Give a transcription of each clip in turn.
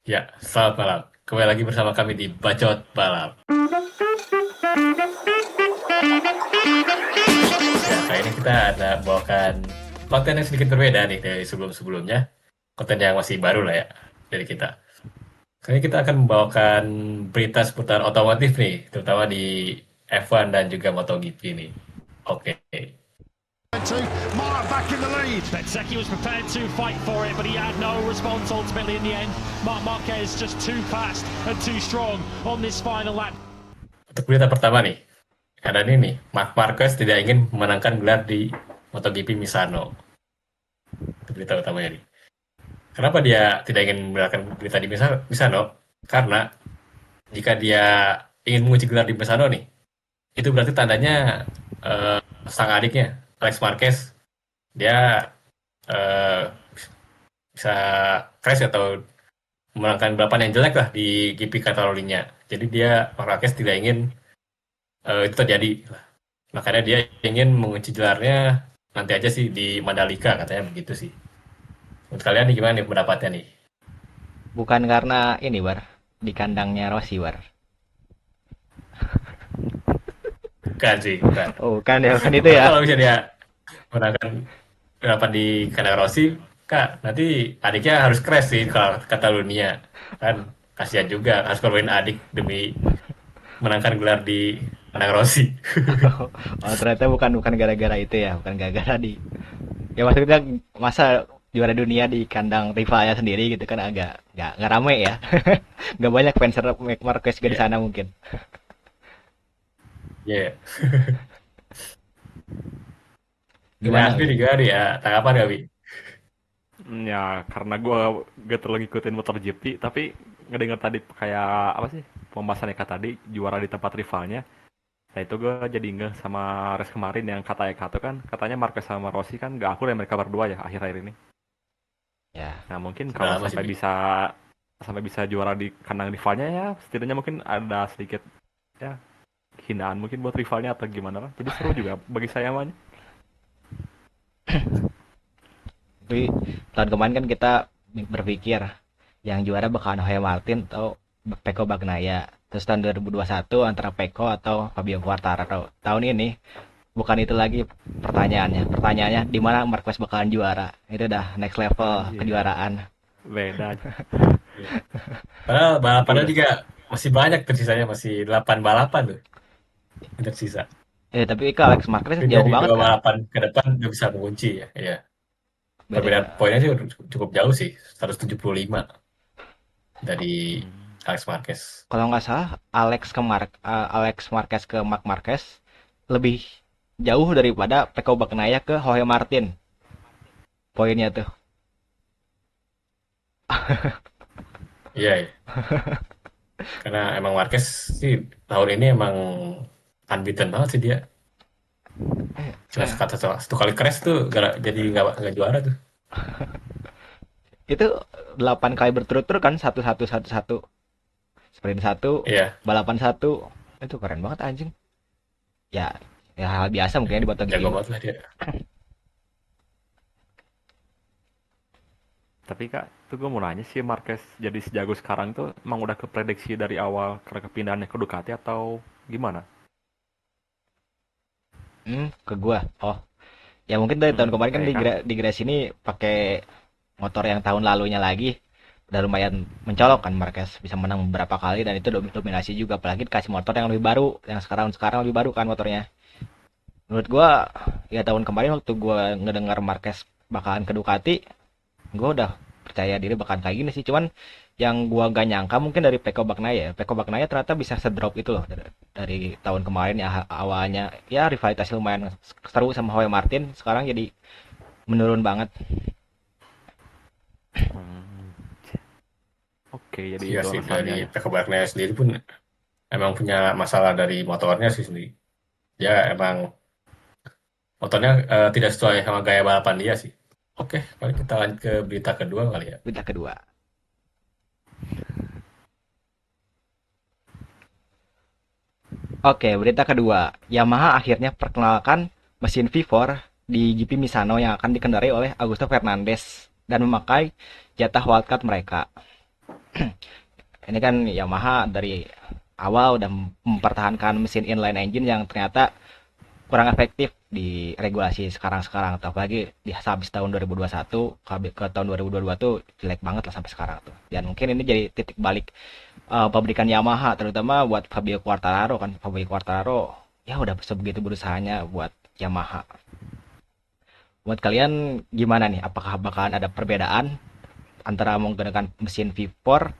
Ya, selamat malam. Kembali lagi bersama kami di Bacot Balap. Ya, kali ini kita ada bawakan konten yang sedikit berbeda nih dari sebelum-sebelumnya. Konten yang masih baru lah ya dari kita. Kali ini kita akan membawakan berita seputar otomotif nih, terutama di F1 dan juga MotoGP nih. Oke. Mark back in the lead. Betseki was prepared to fight for it, but he had no response ultimately in the end. Marc Marquez just too fast and too strong on this final lap. Untuk berita pertama nih, ada ini nih, Marc Marquez tidak ingin memenangkan gelar di MotoGP Misano. Itu berita utamanya nih. Kenapa dia tidak ingin memenangkan berita di Misano? Karena jika dia ingin mengunci gelar di Misano nih, itu berarti tandanya sang adiknya Alex Marquez dia eh, bisa crash atau memenangkan balapan yang jelek lah di GP Catalunya. Jadi dia Marquez tidak ingin itu terjadi. Makanya dia ingin mengunci gelarnya nanti aja sih di Mandalika katanya begitu sih. Menurut kalian nih gimana nih pendapatnya nih? Bukan karena ini, War. Di kandangnya Rossi, War. Bukan sih, bukan. Oh, bukan ya, bukan itu ya. Kalau bisa dia menangkan balapan di kandang Rossi, Kak, nanti adiknya harus crash sih kalau Catalunya. Kan kasihan juga harus korbanin adik demi menangkan gelar di kandang Rossi. Oh, ternyata bukan bukan gara-gara itu ya, bukan gara-gara di. Ya maksudnya masa juara dunia di kandang rivalnya sendiri gitu kan agak nggak rame ya. Nggak banyak fans Marquez juga di Ya, sana mungkin. ya. Ini Gimana, Aspi Wi? juga ya, tanggapan gak, Bi? Ya, karena gue gak terlalu ngikutin MotoGP, tapi ngedenger tadi kayak apa sih pembahasan Eka tadi juara di tempat rivalnya. Nah itu gue jadi ngeh sama race kemarin yang kata Eka tuh kan katanya Marquez sama Rossi kan gak akur ya mereka berdua ya akhir-akhir ini. Ya, Nah mungkin Sudah kalau lama sih, Bi. sampai bisa juara di kandang rivalnya ya setidaknya mungkin ada sedikit ya hinaan mungkin buat rivalnya atau gimana lah. Jadi seru juga bagi saya mah. tapi tahun kemarin kan kita berpikir yang juara bakalan Jorge Martin atau Pecco Bagnaia. Terus tahun 2021 antara Pecco atau Fabio Quartararo. Tahun ini bukan itu lagi pertanyaannya. Pertanyaannya di mana Marquez bakalan juara. Itu udah next level Anjir, kejuaraan. beda. Iya. Padahal Itu balapannya udah juga masih banyak tersisanya, masih 8 balapan tuh yang tersisa. Tapi ke Alex Marquez Tapi jauh dari banget dua kan? balapan ke depan udah bisa mengunci ya. Iya. Perbedaan Beda. poinnya sih cukup jauh sih, 175 dari hmm, Alex Marquez. Kalau nggak salah Alex Marquez ke Marc Marquez lebih jauh daripada Pecco Bagnaia ke Jorge Martin poinnya tuh. Iya, iya. Karena emang Marquez sih tahun ini emang unbeaten banget sih dia. Cuma satu kali crash tuh jadi nggak juara tuh. Itu 8 kali berturut-turut kan satu satu satu satu sprint satu Iya, balapan satu itu keren banget anjing. Ya, ya hal biasa mungkin di MotoGP jago mah. banget lah dia. Tapi kak, tuh gue mau nanya sih Marquez jadi sejago sekarang tuh emang udah keprediksi dari awal karena kepindahannya ke Ducati atau gimana? Ke gua. Oh, ya mungkin dari tahun kemarin kan Kayak kan? di Gres ini pakai motor yang tahun lalunya lagi. Udah lumayan mencolok kan Marquez bisa menang beberapa kali dan itu dominasi juga apalagi dikasih motor yang lebih baru yang sekarang sekarang lebih baru kan motornya. Menurut gua ya tahun kemarin waktu gua ngedengar Marquez bakalan ke Ducati, gua udah percaya diri bakalan kayak gini sih. Cuman yang gua gak nyangka mungkin dari Pecco Bagnaia. Pecco Bagnaia ternyata bisa sedrop itu loh dari tahun kemarin ya awalnya ya rivalitas lumayan seru sama Hoy Martin, sekarang jadi menurun banget. Hmm, Oke, jadi Iya itu sih dari alasannya ya. Pecco Bagnaia sendiri pun emang punya masalah dari motornya sih sendiri. Dia emang motornya tidak sesuai sama gaya balapan dia sih. Oke, paling kita lanjut ke berita kedua kali ya. Berita kedua. Oke, berita kedua. Yamaha akhirnya perkenalkan mesin V4 di GP Misano yang akan dikendarai oleh Augusto Fernandez dan memakai jatah wildcard mereka. Ini kan Yamaha dari awal udah mempertahankan mesin inline engine yang ternyata kurang efektif di regulasi sekarang-sekarang tuh. Apalagi di habis tahun 2021 ke tahun 2022 tuh jelek banget lah sampai sekarang tuh. Dan mungkin ini jadi titik balik pabrikan Yamaha terutama buat Fabio Quartararo kan. Fabio Quartararo ya udah sebegitu berusahanya buat Yamaha. Buat kalian gimana nih? Apakah bakalan ada perbedaan antara menggunakan mesin V4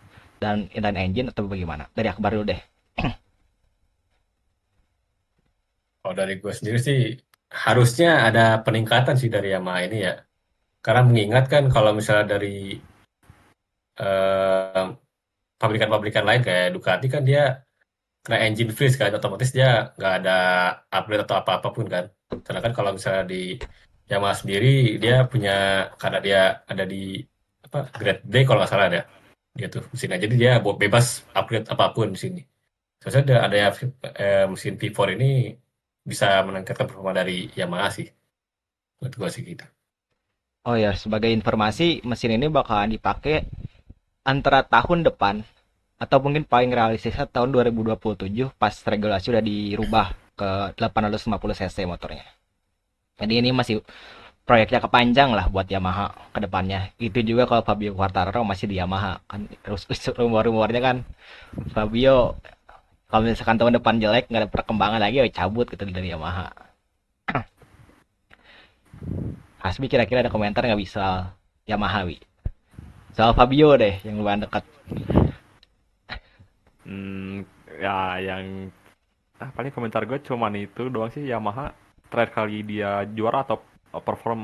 dan inline engine atau bagaimana? Dari Akbar dulu deh. Kalau dari gue sendiri sih harusnya ada peningkatan sih dari Yamaha ini ya. Karena mengingat kan kalau misalnya dari eh, pabrikan-pabrikan lain kayak Ducati kan dia kena engine freeze kan, otomatis dia nggak ada upgrade atau apa-apapun kan. Karena kan kalau misalnya di Yamaha sendiri dia punya, karena dia ada di apa grade D kalau nggak salah ada dia tuh mesinnya, jadi dia bebas upgrade apapun di sini. Soalnya ada ya mesin V4 ini bisa meningkatkan performa dari Yamaha sih, menurut gua sih gitu. Oh ya, sebagai informasi, mesin ini bakalan dipakai antara tahun depan atau mungkin paling realistisnya tahun 2027 pas regulasi udah dirubah ke 850 cc motornya. Jadi ini masih proyeknya kepanjang lah buat Yamaha ke depannya. Itu juga kalau Fabio Quartararo masih di Yamaha. Kan terus rumor-rumornya kan Fabio kalau misalkan tahun depan jelek nggak ada perkembangan lagi ya cabut gitu dari Yamaha. Hasbi kira-kira ada komentar nggak bisa Yamaha Wi? Soal Fabio deh yang lumayan dekat. Hmm, ya yang paling komentar gue cuman itu doang sih. Yamaha terakhir kali dia juara atau perform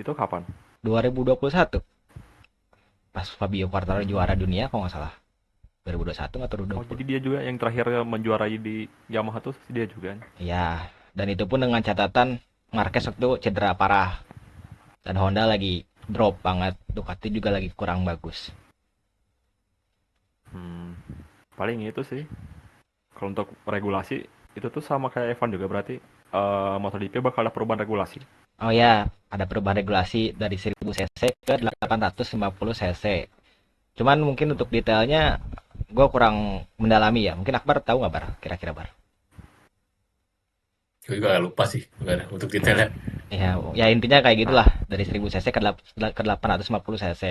itu kapan? 2021 pas Fabio Quartararo juara dunia kalau nggak salah. 2021 atau Oh, 2020. jadi dia juga yang terakhir menjuarai di Yamaha tuh dia juga. Ya, dan itu pun dengan catatan Marquez waktu cedera parah dan Honda lagi drop banget. Ducati juga lagi kurang bagus. Hmm, paling itu sih. Kalau untuk regulasi itu tuh sama kayak Evan juga berarti MotoGP bakal ada perubahan regulasi. Oh ya, ada perubahan regulasi dari 1000 cc ke 850 cc. Cuman mungkin untuk detailnya gue kurang mendalami ya. Mungkin Akbar tahu nggak Bar? Kira-kira Bar? Gue juga agak lupa sih gimana untuk detailnya. Ya, ya intinya kayak gitulah dari 1000 cc ke 850 cc.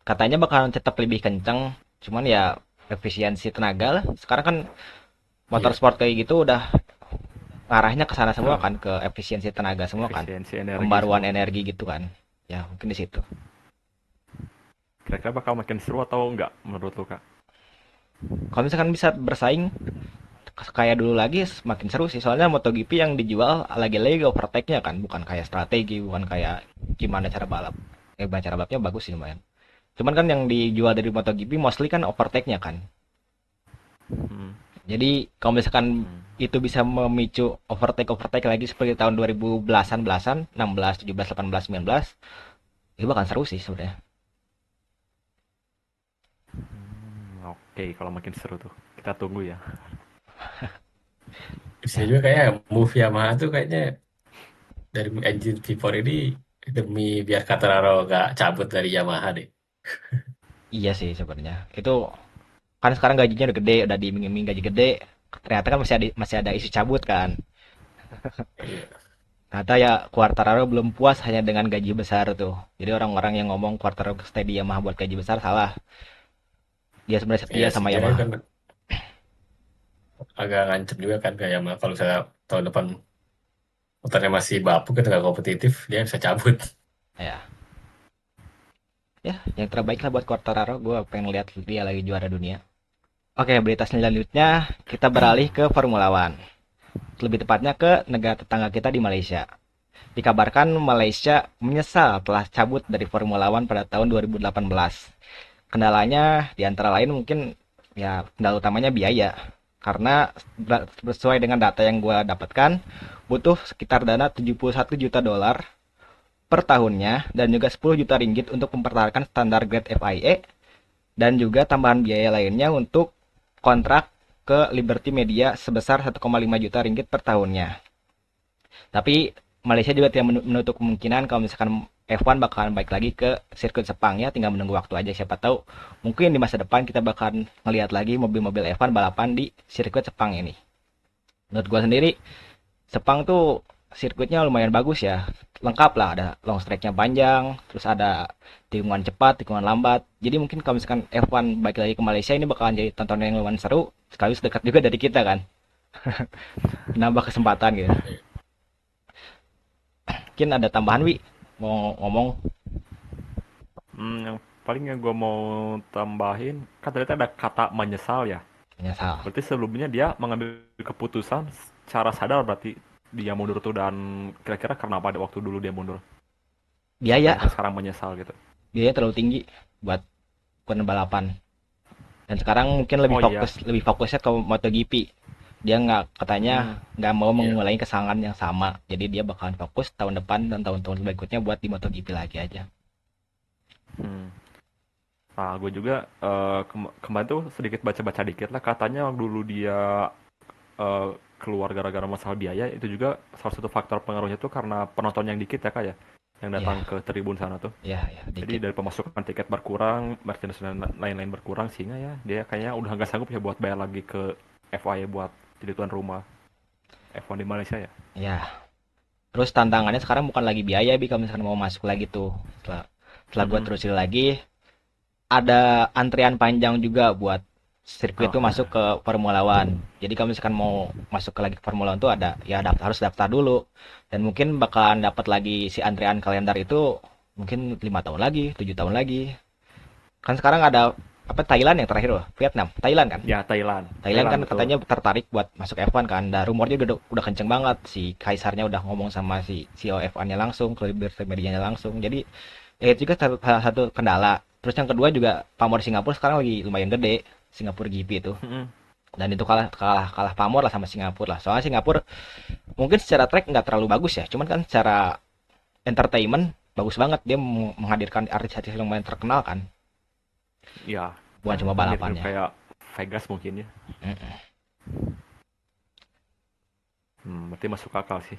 Katanya bakalan tetap lebih kenceng, cuman ya efisiensi tenaga lah. Sekarang kan Iya. motorsport kayak gitu udah arahnya ke sana semua Nah, kan, ke efisiensi tenaga semua kan, efisiensi energi pembaruan semua. energi gitu kan. Ya mungkin di situ. Kira-kira bakal makin seru atau enggak menurut lu, Kak? Kalau misalkan bisa bersaing kayak dulu lagi semakin seru sih. Soalnya MotoGP yang dijual lagi-lagi overtake-nya kan, bukan kayak strategi, bukan kayak gimana cara balap. Gimana cara balapnya bagus sih lumayan. Cuman kan yang dijual dari MotoGP mostly kan overtake-nya kan. Hmm. Jadi kalau misalkan Hmm. itu bisa memicu overtake lagi seperti tahun 2010-an belasan, 16, 17, 18, 19, itu bakal seru sih sebenarnya. Oke, kalau makin seru tuh. Kita tunggu ya. Di sini juga kayaknya move Yamaha tuh kayaknya dari engine V4 ini demi biar Quartararo gak cabut dari Yamaha deh. Iya sih sebenarnya. Itu kan sekarang gajinya udah gede, udah diiming-iming gaji gede. Ternyata kan masih ada isu cabut kan. Iya. Ternyata ya Quartararo belum puas hanya dengan gaji besar tuh. Jadi orang-orang yang ngomong Quartararo stay di Yamaha buat gaji besar salah. Dia sebenarnya setia Iya sama sejujurnya Yamaha. kan agak ngancem juga kan kayak Yamaha kalau misalnya tahun depan motornya masih bapuk gitu nggak kompetitif, dia bisa cabut. Ya, ya yang terbaik lah buat Quartararo. Gue pengen lihat dia lagi juara dunia. Oke, berita selanjutnya kita beralih ke Formula One. Lebih tepatnya ke negara tetangga kita di Malaysia. Dikabarkan Malaysia menyesal telah cabut dari Formula One pada tahun 2018. Kendalanya di antara lain mungkin ya kendala utamanya biaya. Karena sesuai dengan data yang gue dapatkan, butuh sekitar dana 71 juta dolar per tahunnya dan juga 10 juta ringgit untuk mempertahankan standar grade FIA dan juga tambahan biaya lainnya untuk kontrak ke Liberty Media sebesar 1,5 juta ringgit per tahunnya. Tapi Malaysia juga tidak menutup kemungkinan kalau misalkan F1 bakalan balik lagi ke sirkuit Sepangnya, tinggal menunggu waktu aja. Siapa tahu mungkin di masa depan kita bakalan ngelihat lagi mobil-mobil F1 balapan di sirkuit Sepang ini. Menurut gua sendiri, Sepang tuh sirkuitnya lumayan bagus ya. Lengkap lah, ada long tracknya panjang, terus ada tikungan cepat, tikungan lambat. Jadi mungkin kalau misalkan F1 balik lagi ke Malaysia ini bakalan jadi tontonan yang lumayan seru, sekaligus dekat juga dari kita kan. Nambah kesempatan gitu. Mungkin ada tambahan Wi mau ngomong. Yang paling yang gue mau tambahin, kan tadi ada kata menyesal ya. Menyesal. Berarti sebelumnya dia mengambil keputusan secara sadar, berarti dia mundur tuh, dan kira-kira karena apa waktu dulu dia mundur? Biaya, Dan sekarang menyesal gitu. biaya terlalu tinggi buat balapan. Dan sekarang mungkin Oh iya. lebih fokusnya ke MotoGP. Dia katanya nggak mau mengulangi kesalahan yang sama. Jadi dia bakalan fokus tahun depan dan tahun-tahun berikutnya buat di MotoGP lagi aja. Hmm. Nah, gue juga kemarin tuh sedikit baca-baca dikit lah, katanya waktu dulu dia keluar gara-gara masalah biaya, itu juga salah satu faktor pengaruhnya tuh karena penonton yang dikit ya Kak ya, yang datang ke tribun sana tuh. Ya, Jadi dikit. dari pemasukan tiket berkurang, merchandise dan lain-lain berkurang, sehingga ya dia kayaknya udah nggak sanggup ya buat bayar lagi ke FIA buat jadi tuan rumah F1 di Malaysia ya. Ya. Terus tantangannya sekarang bukan lagi biaya, Bi, kalau misalkan mau masuk lagi tuh. Setelah gua terusin lagi, ada antrian panjang juga buat sirkuit itu masuk ke Formula One. Jadi kalau misalkan mau masuk ke lagi ke Formula One tuh harus daftar dulu. Dan mungkin bakalan dapat lagi si antrian kalender itu mungkin 5 tahun lagi, 7 tahun lagi. Kan sekarang ada Thailand yang terakhir loh, Thailand kan? Ya, Thailand Kan betul. katanya tertarik buat masuk F1 kan. Dan rumornya udah kenceng banget. Si Kaisarnya udah ngomong sama si CEO F1-nya langsung, ke medianya langsung. Jadi ya itu juga salah satu kendala. Terus yang kedua juga pamor Singapura sekarang lagi lumayan gede, Singapura GP itu. Dan itu kalah pamor lah sama Singapura lah. Soalnya Singapura mungkin secara track nggak terlalu bagus ya, cuman kan secara entertainment bagus banget. Dia menghadirkan artis-artis yang lumayan terkenal kan. Ya, Bukan cuma balapannya. kayak Vegas mungkin ya. Berarti masuk akal sih.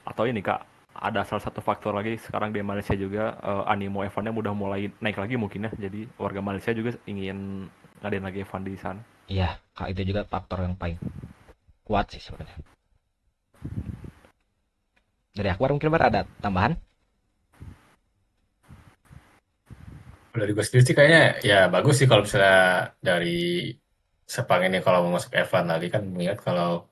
Atau ini Kak, ada salah satu faktor lagi sekarang di Malaysia juga, animo F1-nya udah mulai naik lagi mungkin ya. Jadi warga Malaysia juga ingin ngadain lagi F1 di sana. Iya, Kak, itu juga faktor yang paling kuat sih sebenarnya. Dari Akbar mungkin ada tambahan? Dari gue sendiri sih kayaknya ya bagus sih kalau misalnya dari Sepang ini kalau mau masuk F1 lagi, kan mengingat kalau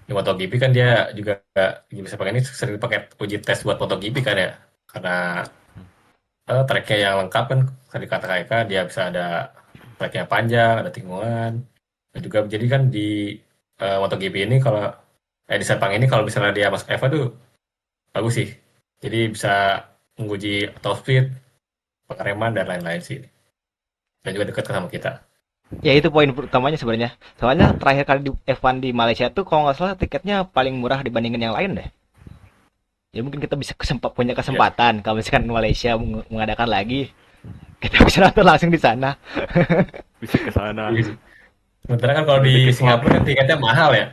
di MotoGP kan dia juga di Sepang ini sering pakai uji tes buat MotoGP kan ya, karena tracknya yang lengkap kan. Tadi kata Kaika, dia bisa ada tracknya panjang, ada tikungan, dan juga jadi kan di MotoGP ini kalau di Sepang ini kalau misalnya dia masuk F1 tuh bagus sih. Jadi bisa menguji top speed, pengereman dan lain-lain sih. Dan juga dekat sama kita. Ya itu poin utamanya sebenarnya. Soalnya terakhir kali di F1 di Malaysia tuh kalau nggak salah tiketnya paling murah dibandingin yang lain deh. Jadi mungkin kita bisa punya kesempatan kalau misalkan Malaysia mengadakan lagi, kita bisa nonton langsung di sana. Bisa ke sana. Sementara kan kalau di Singapura kan tiketnya mahal ya.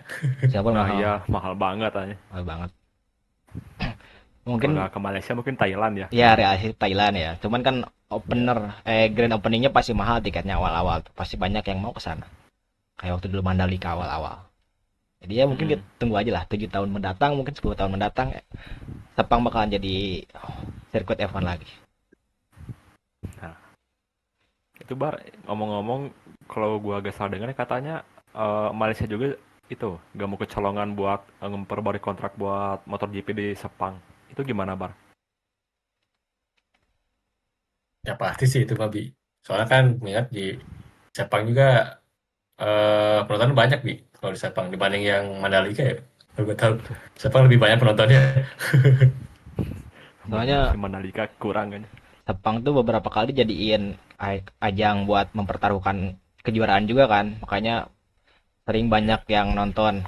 Singapura Nah mahal. iya, mahal banget aja. Mahal banget. Kalau Mungkin nggak ke Malaysia mungkin Thailand ya. ya realisasi Thailand ya. Cuman kan grand openingnya pasti mahal tiketnya awal-awal. Pasti banyak yang mau ke sana. Kayak waktu dulu Mandalika awal-awal. Jadi ya mungkin kita tunggu aja lah 7 tahun mendatang, mungkin 10 tahun mendatang Sepang bakalan jadi sirkuit F1 lagi. Nah, itu Bar, ngomong-ngomong, kalau gua agak salah dengar katanya Malaysia juga itu nggak mau kecolongan buat memperbarui kontrak buat MotoGP di Sepang. Itu gimana Bar? Ya pasti sih itu Babi. Soalnya kan mengingat di Sepang juga penonton banyak Bi. Kalau di Sepang dibanding yang Mandalika ya. Kalau gue tahu Sepang lebih banyak penontonnya. Soalnya Si Mandalika kurang kan. Sepang tuh beberapa kali jadiin ajang buat mempertaruhkan kejuaraan juga kan. Makanya sering banyak yang nonton.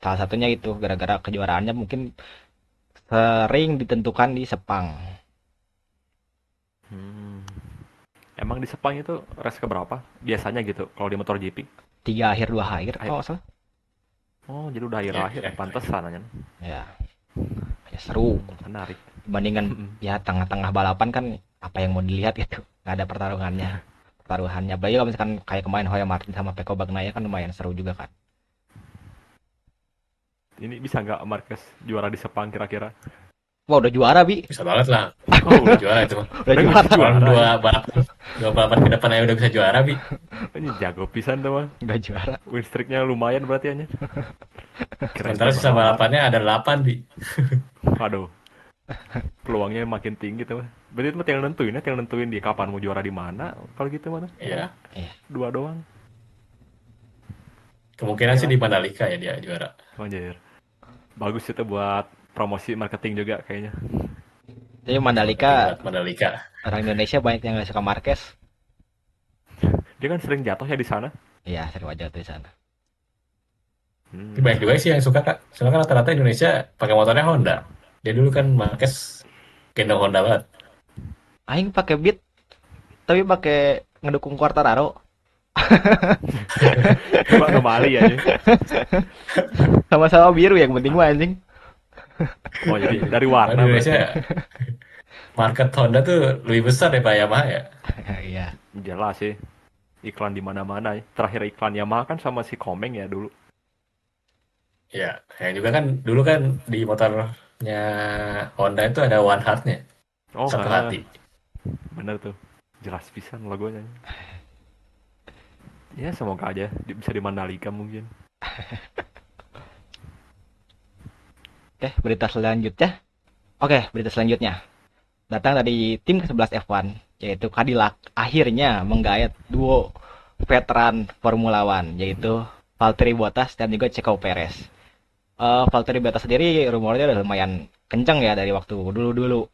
Salah satunya itu gara-gara kejuaraannya mungkin sering ditentukan di Sepang. Emang di Sepang itu race keberapa? Biasanya gitu kalau di MotoGP. 3 akhir 2 akhir kalau nggak salah. Oh, jadi udah akhir-akhir ya, pantesan aja. Ya. ya seru. Menarik. Dibandingkan ya tengah-tengah balapan kan apa yang mau dilihat gitu, nggak ada pertaruhannya. Apalagi kalau misalkan kayak kemarin Hoya Martin sama Pecco Bagnaia kan lumayan seru juga kan. Ini bisa nggak Marquez juara di Sepang kira-kira? Wah udah juara Bi. Bisa banget lah. Oh, Udah juara itu mah. Udah Udah juara. juara. Orang dua balapan ke depan aja udah bisa juara, Bi. Ini jago pisan tuh mah. Udah juara. Win streak-nya lumayan berarti hanya. Sementara sisa balapannya ada 8, Bi. Waduh. Peluangnya makin tinggi tuh. Berarti itu tinggal nentuin ya, tinggal nentuin di kapan mau juara di mana. Kalau gitu mana? Iya. Dua doang. Kemungkinan sih di Mandalika ya dia juara. Anjir. Bagus itu buat promosi marketing juga kayaknya. Jadi Mandalika Buat Mandalika. orang Indonesia banyak yang nggak suka Marquez. Dia kan sering jatuh ya di sana. Iya sering aja tuh di sana. Tapi banyak juga sih yang suka, Kak. Soalnya kan rata-rata Indonesia pakai motornya Honda. Dia dulu kan Marquez gendong Honda banget. Aing pakai Beat tapi pakai ngedukung Quartararo. Coba kembali ya. Sama-sama biru yang penting mah anjing. Oh jadi dari Di warna berarti. Indonesia market Honda tuh lebih besar daripada Yamaha ya. Iya. Jelas sih. Iklan di mana-mana ya. Terakhir iklan Yamaha kan sama si Komeng ya dulu. Ya, yang juga kan dulu kan di motornya Honda itu ada One Heart-nya. Oh, Satu ah, hati. bener tuh. Jelas pisan logonya. Ya semoga aja bisa di Mandalika mungkin. Oke, berita selanjutnya. Oke, berita selanjutnya. Datang dari tim ke-11 F1, yaitu Cadillac, akhirnya menggait duo veteran Formula One, yaitu Valtteri Bottas dan juga Checo Perez. Valtteri Bottas sendiri rumornya udah lumayan kenceng ya dari waktu dulu-dulu.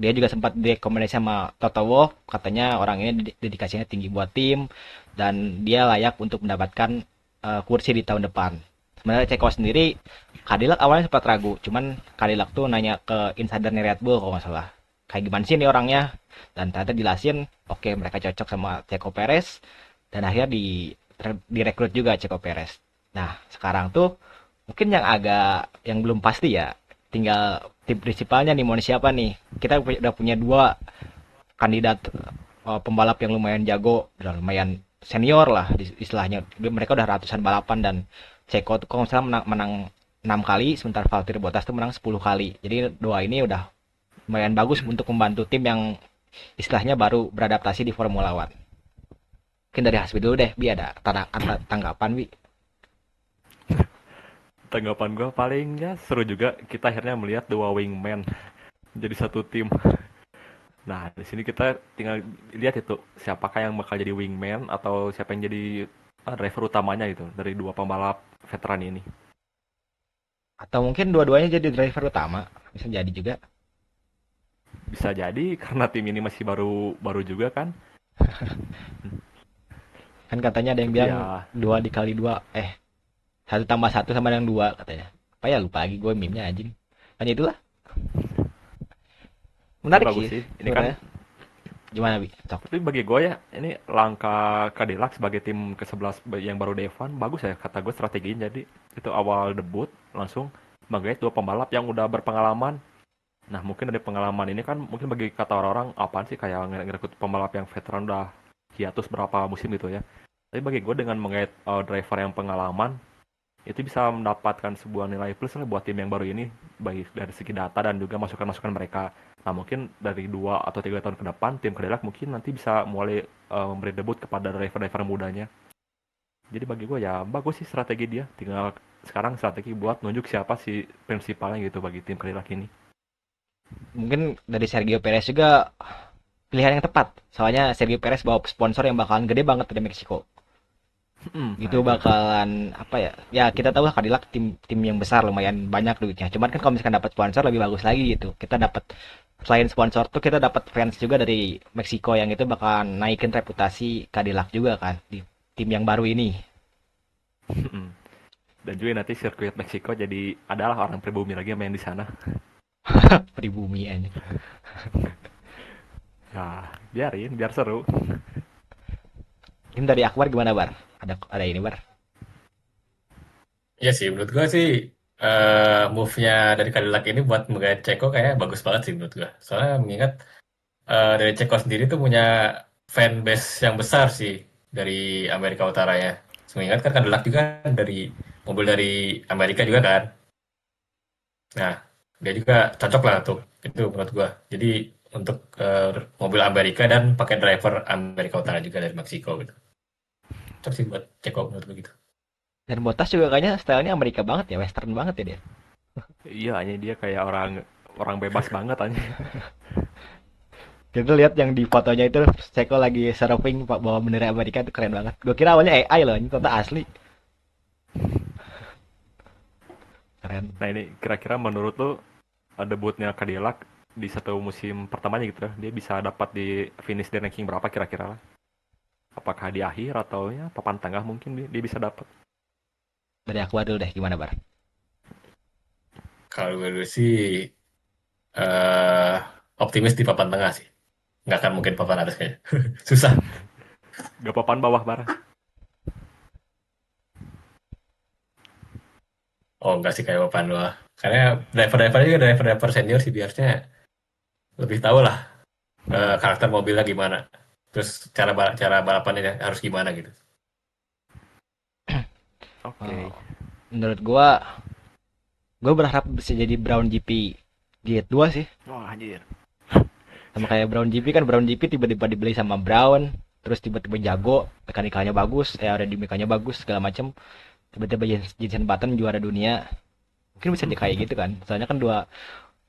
Dia juga sempat direkomendasi sama Toto Wolff, katanya orang ini dedikasinya tinggi buat tim, dan dia layak untuk mendapatkan kursi di tahun depan. Sebenarnya Ceko sendiri, Cadillac awalnya sempat ragu, cuman Cadillac tuh nanya ke insidernya Red Bull kalau nggak salah. Kayak gimana sih nih orangnya? Dan ternyata dijelasin, oke mereka cocok sama Checo Perez, dan akhirnya direkrut juga Checo Perez. Nah, sekarang tuh mungkin yang belum pasti ya, tinggal tim prinsipalnya nih mau siapa nih. Kita udah punya dua kandidat pembalap yang lumayan jago, dan lumayan senior lah istilahnya. Mereka udah ratusan balapan dan Ceko tuh kalau misalnya menang 6 kali, sementara Valtteri Bottas tuh menang 10 kali. Jadi dua ini udah lumayan bagus untuk membantu tim yang istilahnya baru beradaptasi di Formula One. Mungkin dari Hasbi dulu deh, Bi ada tanggapan, Bi. Tanggapan gue paling ya seru juga kita akhirnya melihat dua wingman jadi satu tim. Nah, di sini kita tinggal lihat itu siapakah yang bakal jadi wingman atau siapa yang jadi driver utamanya itu dari dua pembalap veteran ini. Atau mungkin dua-duanya jadi driver utama, bisa jadi juga. Bisa jadi karena tim ini masih baru juga kan. Kan katanya ada yang bilang Ya. 2 dikali 2, 1 tambah 1 sama dengan 2 katanya. Apa ya, lupa lagi gue meme-nya anjing. Kan itulah. Menarik Bagus sih. Ini kan sebenarnya. Gimana, Bi? Sok. tapi bagi gue ya ini langkah Cadillac sebagai tim ke-11 yang baru di F1 bagus ya kata gue strateginya. Jadi itu awal debut langsung menggait dua pembalap yang udah berpengalaman. Nah mungkin dari pengalaman ini kan mungkin bagi kata orang-orang apaan sih kayak ngerekrut pembalap yang veteran udah hiatus berapa musim gitu ya. Tapi bagi gue dengan menggait driver yang pengalaman itu bisa mendapatkan sebuah nilai plus lah buat tim yang baru ini baik dari segi data dan juga masukan-masukan mereka. Nah mungkin dari 2 atau 3 tahun ke depan tim Cadillac mungkin nanti bisa mulai memberi debut kepada driver-driver mudanya. Jadi bagi gue ya bagus sih strategi dia. Tinggal sekarang strategi buat nunjuk siapa sih prinsipalnya gitu bagi tim Cadillac ini. Mungkin dari Sergio Perez juga pilihan yang tepat. Soalnya Sergio Perez bawa sponsor yang bakalan gede banget dari Meksiko. Itu bakalan apa ya? Ya kita tahu lah Cadillac tim yang besar lumayan banyak duitnya. Cuman kan kalau misalkan dapat sponsor lebih bagus lagi gitu. Kita dapat selain sponsor tuh kita dapat fans juga dari Meksiko yang itu bakalan naikin reputasi Cadillac juga kan di tim yang baru ini. Dan juga nanti sirkuit Meksiko jadi adalah orang pribumi lagi yang main di sana. Pribumi aja. Ya biarin biar seru. Ini dari Akbar gimana, Bar? Ada ini, Bar? Iya sih, menurut gue sih move-nya dari Cadillac ini buat menggait Ceko kayak bagus banget sih menurut gua. Soalnya mengingat dari Ceko sendiri tuh punya fan base yang besar sih dari Amerika Utara ya. Mengingat kan Cadillac juga kan dari mobil dari Amerika juga kan. Nah, dia juga cocok lah untuk itu menurut gua. Jadi untuk mobil Amerika dan pakai driver Amerika Utara juga dari Meksiko gitu. Cocok sih buat Ceko menurut gua gitu. Dan Bottas juga kayaknya stylenya Amerika banget ya, Western banget ya dia. Iya, hanya dia kayak orang orang bebas banget aja. Kita lihat yang di fotonya itu Ceko lagi surfing bawa bendera Amerika itu keren banget. Gue kira awalnya AI loh, ini ternyata asli. Keren. Nah ini kira-kira menurut lo debutnya Cadillac di satu musim pertamanya gitu ya, dia bisa dapat di finish di ranking berapa kira-kira? Apakah di akhir atau ya papan tengah mungkin dia bisa dapat? Dari aku dulu deh, gimana Bar? Kalau gue dulu sih eh optimis di papan tengah sih. Nggak akan mungkin papan atas kayaknya. Susah. Gak papan bawah bareng. Oh, enggak sih kayak papan bawah. Karena driver-drivernya juga driver-driver senior sih biasanya lebih tahu lah karakter mobilnya gimana. Terus cara balapannya harus gimana gitu. Oke. Menurut gue berharap bisa jadi Brown GP G2 sih. Wah anjir. Sama kayak Brown GP kan, Brown GP tiba-tiba dibeli sama Brown, terus tiba-tiba jago, mekanikanya bagus, ada di mekanya bagus segala macem. Tiba-tiba Jensen Button juara dunia. Mungkin bisa kayak gitu kan. Soalnya kan dua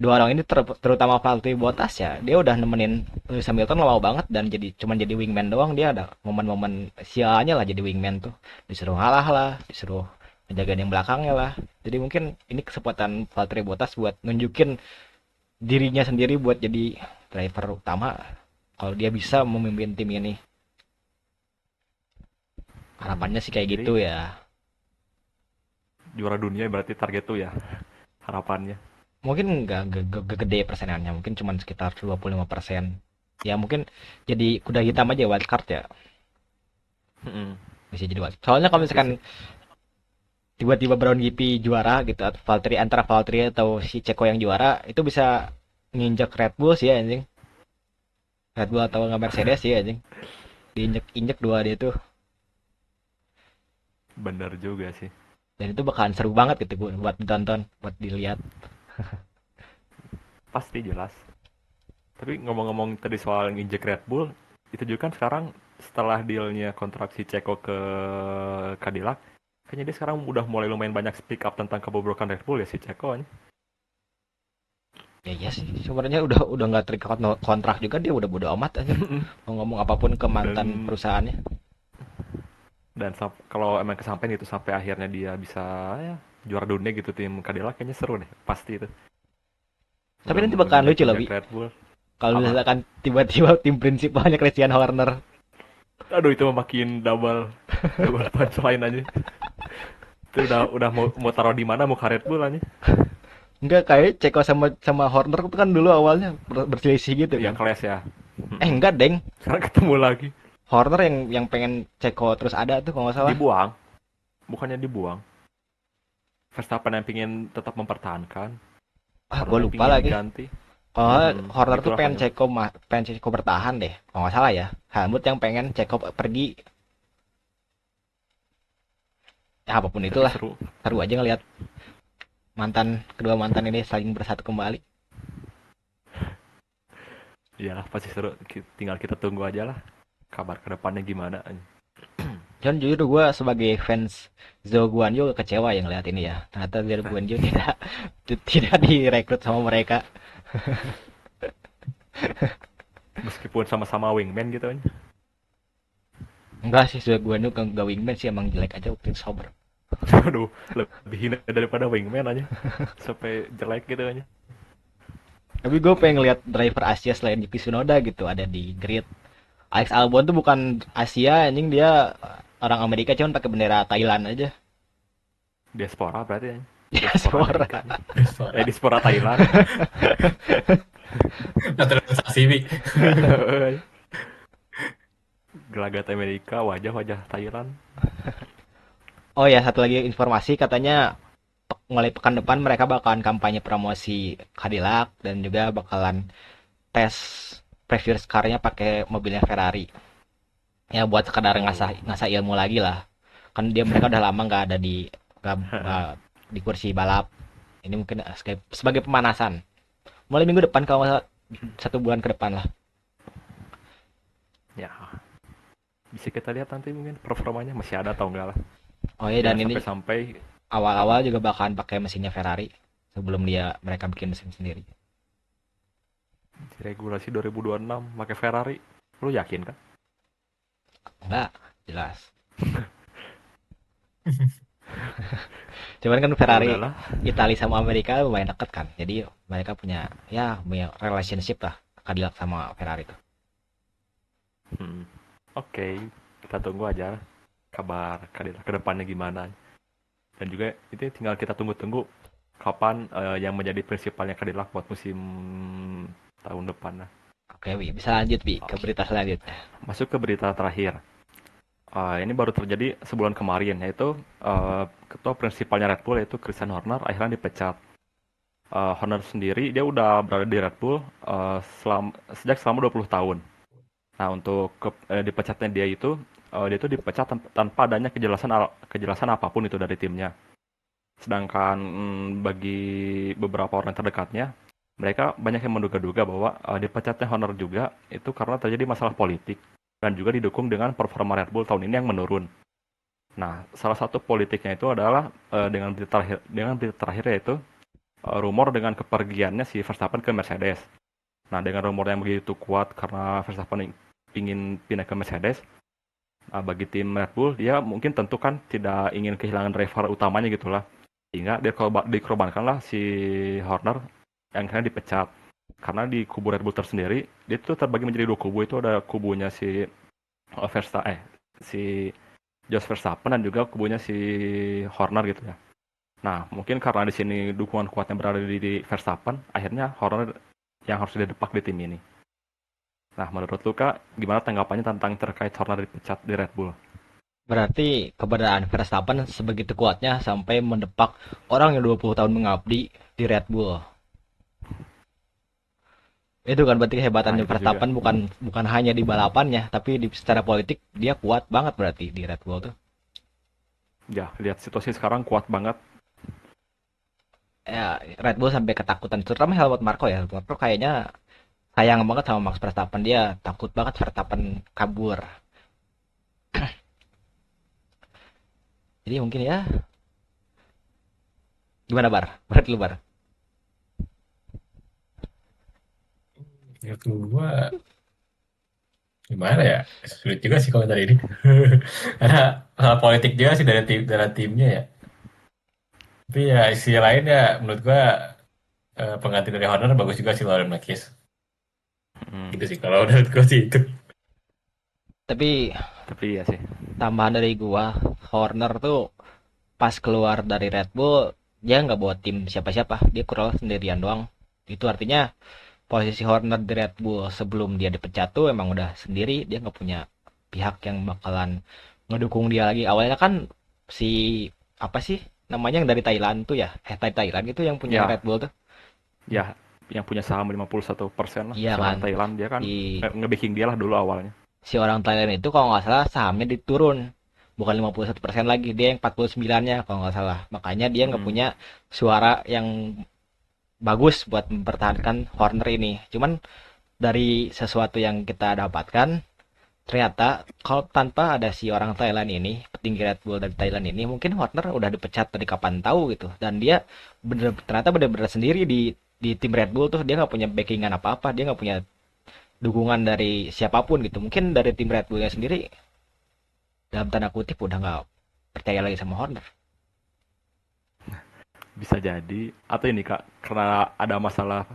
dua orang ini terutama Valtteri Bottas ya, dia udah nemenin Lewis Hamilton lama banget dan cuman jadi wingman doang. Dia ada momen-momen sialnya lah jadi wingman tuh, disuruh ngalah lah, disuruh menjaga yang belakangnya lah. Jadi mungkin ini kesempatan Valtteri Bottas buat nunjukin dirinya sendiri buat jadi driver utama kalau dia bisa memimpin tim ini. Harapannya sih kayak Jadi gitu ya. juara dunia berarti target tuh ya harapannya. Mungkin nggak gede persenannya, mungkin cuma sekitar 25%. Ya mungkin jadi kuda hitam aja, wild card ya. Mm-mm. Bisa jadi wild. Soalnya kalau Oke misalkan sih. tiba-tiba Brown GP juara gitu, atau antara Valtteri atau si Ceko yang juara, itu bisa nginjek Red Bull sih anjing. Red Bull atau nggak Mercedes sih anjing. Diinjek-injek dua dia tuh. Bener juga sih. Dan itu bakalan seru banget gitu buat ditonton, buat dilihat. Pasti jelas. Tapi ngomong-ngomong tadi soal nginjek Red Bull, itu juga kan sekarang setelah dealnya kontrak si Ceko ke Cadillac, kayaknya dia sekarang udah mulai lumayan banyak speak up tentang kebobrokan Red Bull ya si Ceko nya. Ya iya sih, sebenarnya udah nggak terikat kontrak juga, dia udah bodo amat aja mau ngomong apapun ke mantan Dan perusahaannya. kalau emang kesampaian itu sampai akhirnya dia bisa ya juara dunia gitu tim Cadillac kayaknya seru deh pasti itu. Tapi Udah nanti bakalan lucu loh, menginjak-injak Bi. Red Bull. Kalau Apa? misalkan tiba-tiba tim prinsipalnya Christian Horner. Aduh itu mah makin double double punchline aja. Itu udah mau taruh di mana mau ke Red Bull aja. Enggak, kayak Ceko sama sama Horner itu kan dulu awalnya berselisih gitu Iya kan. kelas ya. Enggak, Deng. Sekarang ketemu lagi. Horner yang pengen Ceko terus ada tuh kalau nggak salah. Dibuang. Bukannya dibuang. Verstappen yang pingin tetap mempertahankan. Ah, gue Horner yang lupa pingin lagi. ganti. Kalau Horner tuh Itulah pengen pokoknya. pengen Ceko bertahan deh. Kalau nggak salah ya. Helmut yang pengen Ceko pergi. Ya apapun Tapi itulah. seru. Seru aja ngelihat kedua mantan ini saling bersatu kembali. Iyalah pasti seru. Tinggal kita tunggu aja lah. Kabar kedepannya gimana. John, jujur gue sebagai fans Zhou Guanyu kecewa yang lihat ini ya. Ternyata Zhou Guanyu tidak direkrut sama mereka. Meskipun sama-sama wingman gitu kan. Enggak sih, Zhou Guanyu ke wingman sih emang jelek aja waktu itu sober. Aduh, lebih hina daripada wingman aja. Sampai jelek gitu aja. Tapi gue pengen lihat driver Asia selain Yuki Tsunoda gitu ada di grid. Alex Albon tuh bukan Asia, anjing dia orang Amerika cuman pakai bendera Thailand aja. Diaspora berarti ya. Diaspora. Amerika. Diaspora Thailand. Naturalisasi, Bi. Gelagat Amerika, wajah-wajah Thailand. Oh ya, satu lagi informasi katanya mulai pekan depan mereka bakalan kampanye promosi Cadillac dan juga bakalan tes previous car-nya pakai mobilnya Ferrari. Ya buat sekedar ngasah ngasah ilmu lagi lah. Kan mereka udah lama nggak ada nggak di kursi balap. Ini mungkin sebagai pemanasan. Mulai minggu depan kalau nggak salah, 1 bulan ke depan lah. Ya, bisa kita lihat nanti mungkin performanya masih ada atau enggak lah. Oh iya, dan ini Sampai awal-awal juga bakalan pakai mesinnya Ferrari sebelum mereka bikin mesin sendiri. regulasi 2026 pakai Ferrari, lu yakin kan? Enggak, jelas. Cuman kan Ferrari, Ya udahlah. Italia sama Amerika lumayan deket kan. Jadi mereka punya relationship lah Cadillac sama Ferrari tuh. Oke, kita tunggu aja kabar Cadillac ke depannya gimana. Dan juga itu tinggal kita tunggu-tunggu kapan yang menjadi prinsipalnya Cadillac buat musim tahun depan. Oke, Bi, bisa lanjut Bi ke berita selanjutnya. Masuk ke berita terakhir. Ini baru terjadi sebulan kemarin, yaitu ketua prinsipalnya Red Bull yaitu Christian Horner akhirnya dipecat. Horner sendiri dia udah berada di Red Bull sejak selama 20 tahun. Nah, untuk dipecatnya dia itu dipecat tanpa adanya kejelasan apapun itu dari timnya. Sedangkan bagi beberapa orang terdekatnya, mereka banyak yang menduga-duga bahwa dipecatnya Horner juga itu karena terjadi masalah politik dan juga didukung dengan performa Red Bull tahun ini yang menurun. Nah, salah satu politiknya itu adalah dengan berita terakhir yaitu rumor dengan kepergiannya si Verstappen ke Mercedes. Nah, dengan rumor yang begitu kuat karena Verstappen ingin pindah ke Mercedes, bagi tim Red Bull dia mungkin tentu kan tidak ingin kehilangan driver utamanya gitulah, sehingga dia dikorbankanlah si Horner yang akhirnya dipecat. Karena di kubu Red Bull tersendiri dia itu terbagi menjadi 2 kubu, itu ada kubunya si Jos Verstappen dan juga kubunya si Horner gitu ya. Nah, mungkin karena di sini dukungan kuatnya berada di Verstappen, akhirnya Horner yang harus didepak di tim ini. Nah, menurut lu Kak, gimana tanggapannya tentang terkait Horner dipecat di Red Bull? Berarti keberadaan Verstappen sebegitu kuatnya sampai mendepak orang yang 20 tahun mengabdi di Red Bull. Itu kan berarti kehebatannya Verstappen bukan hanya di balapannya, tapi secara politik dia kuat banget berarti di Red Bull tuh. Ya, lihat situasi sekarang kuat banget. Ya, Red Bull sampai ketakutan, terutama Helmut Marko ya. Helmut Marko kayaknya sayang banget sama Max Verstappen, dia takut banget Verstappen kabur. Jadi mungkin ya, gimana Bar? Berarti lu Bar. Menurut gua gimana ya? Sulit juga sih komentar ini. Karena hal politik juga sih dari timnya ya. Tapi ya isi lain ya menurut gua pengganti dari Horner bagus juga sih Lauren Marquez. Gitu sih kalau menurut gua sih itu. Tapi iya sih. tambahan dari gua, Horner tuh pas keluar dari Red Bull dia nggak bawa tim siapa-siapa, dia kurang sendirian doang. Itu artinya posisi Horner di Red Bull sebelum dia dipecat tuh emang udah sendiri, dia nggak punya pihak yang bakalan ngedukung dia lagi. Awalnya kan si apa sih namanya yang dari Thailand tuh ya, Thailand itu yang punya Ya. Red Bull tuh. Ya, yang punya saham 51% lah. Iya Orang kan. Thailand dia kan Si nge-backing dia lah dulu awalnya. si orang Thailand itu kalau nggak salah sahamnya diturun, bukan 51% lagi, dia yang 49-nya kalau nggak salah. Makanya dia nggak punya suara yang bagus buat mempertahankan Horner ini. Cuman dari sesuatu yang kita dapatkan, ternyata kalau tanpa ada si orang Thailand ini, petinggi Red Bull dari Thailand ini, mungkin Horner udah dipecat dari kapan tahu gitu. Dan dia ternyata benar-benar sendiri di tim Red Bull tuh, dia nggak punya backingan apa-apa, dia nggak punya dukungan dari siapapun gitu. Mungkin dari tim Red Bullnya sendiri dalam tanda kutip udah nggak percaya lagi sama Horner. Bisa jadi. Atau ini Kak, karena ada masalah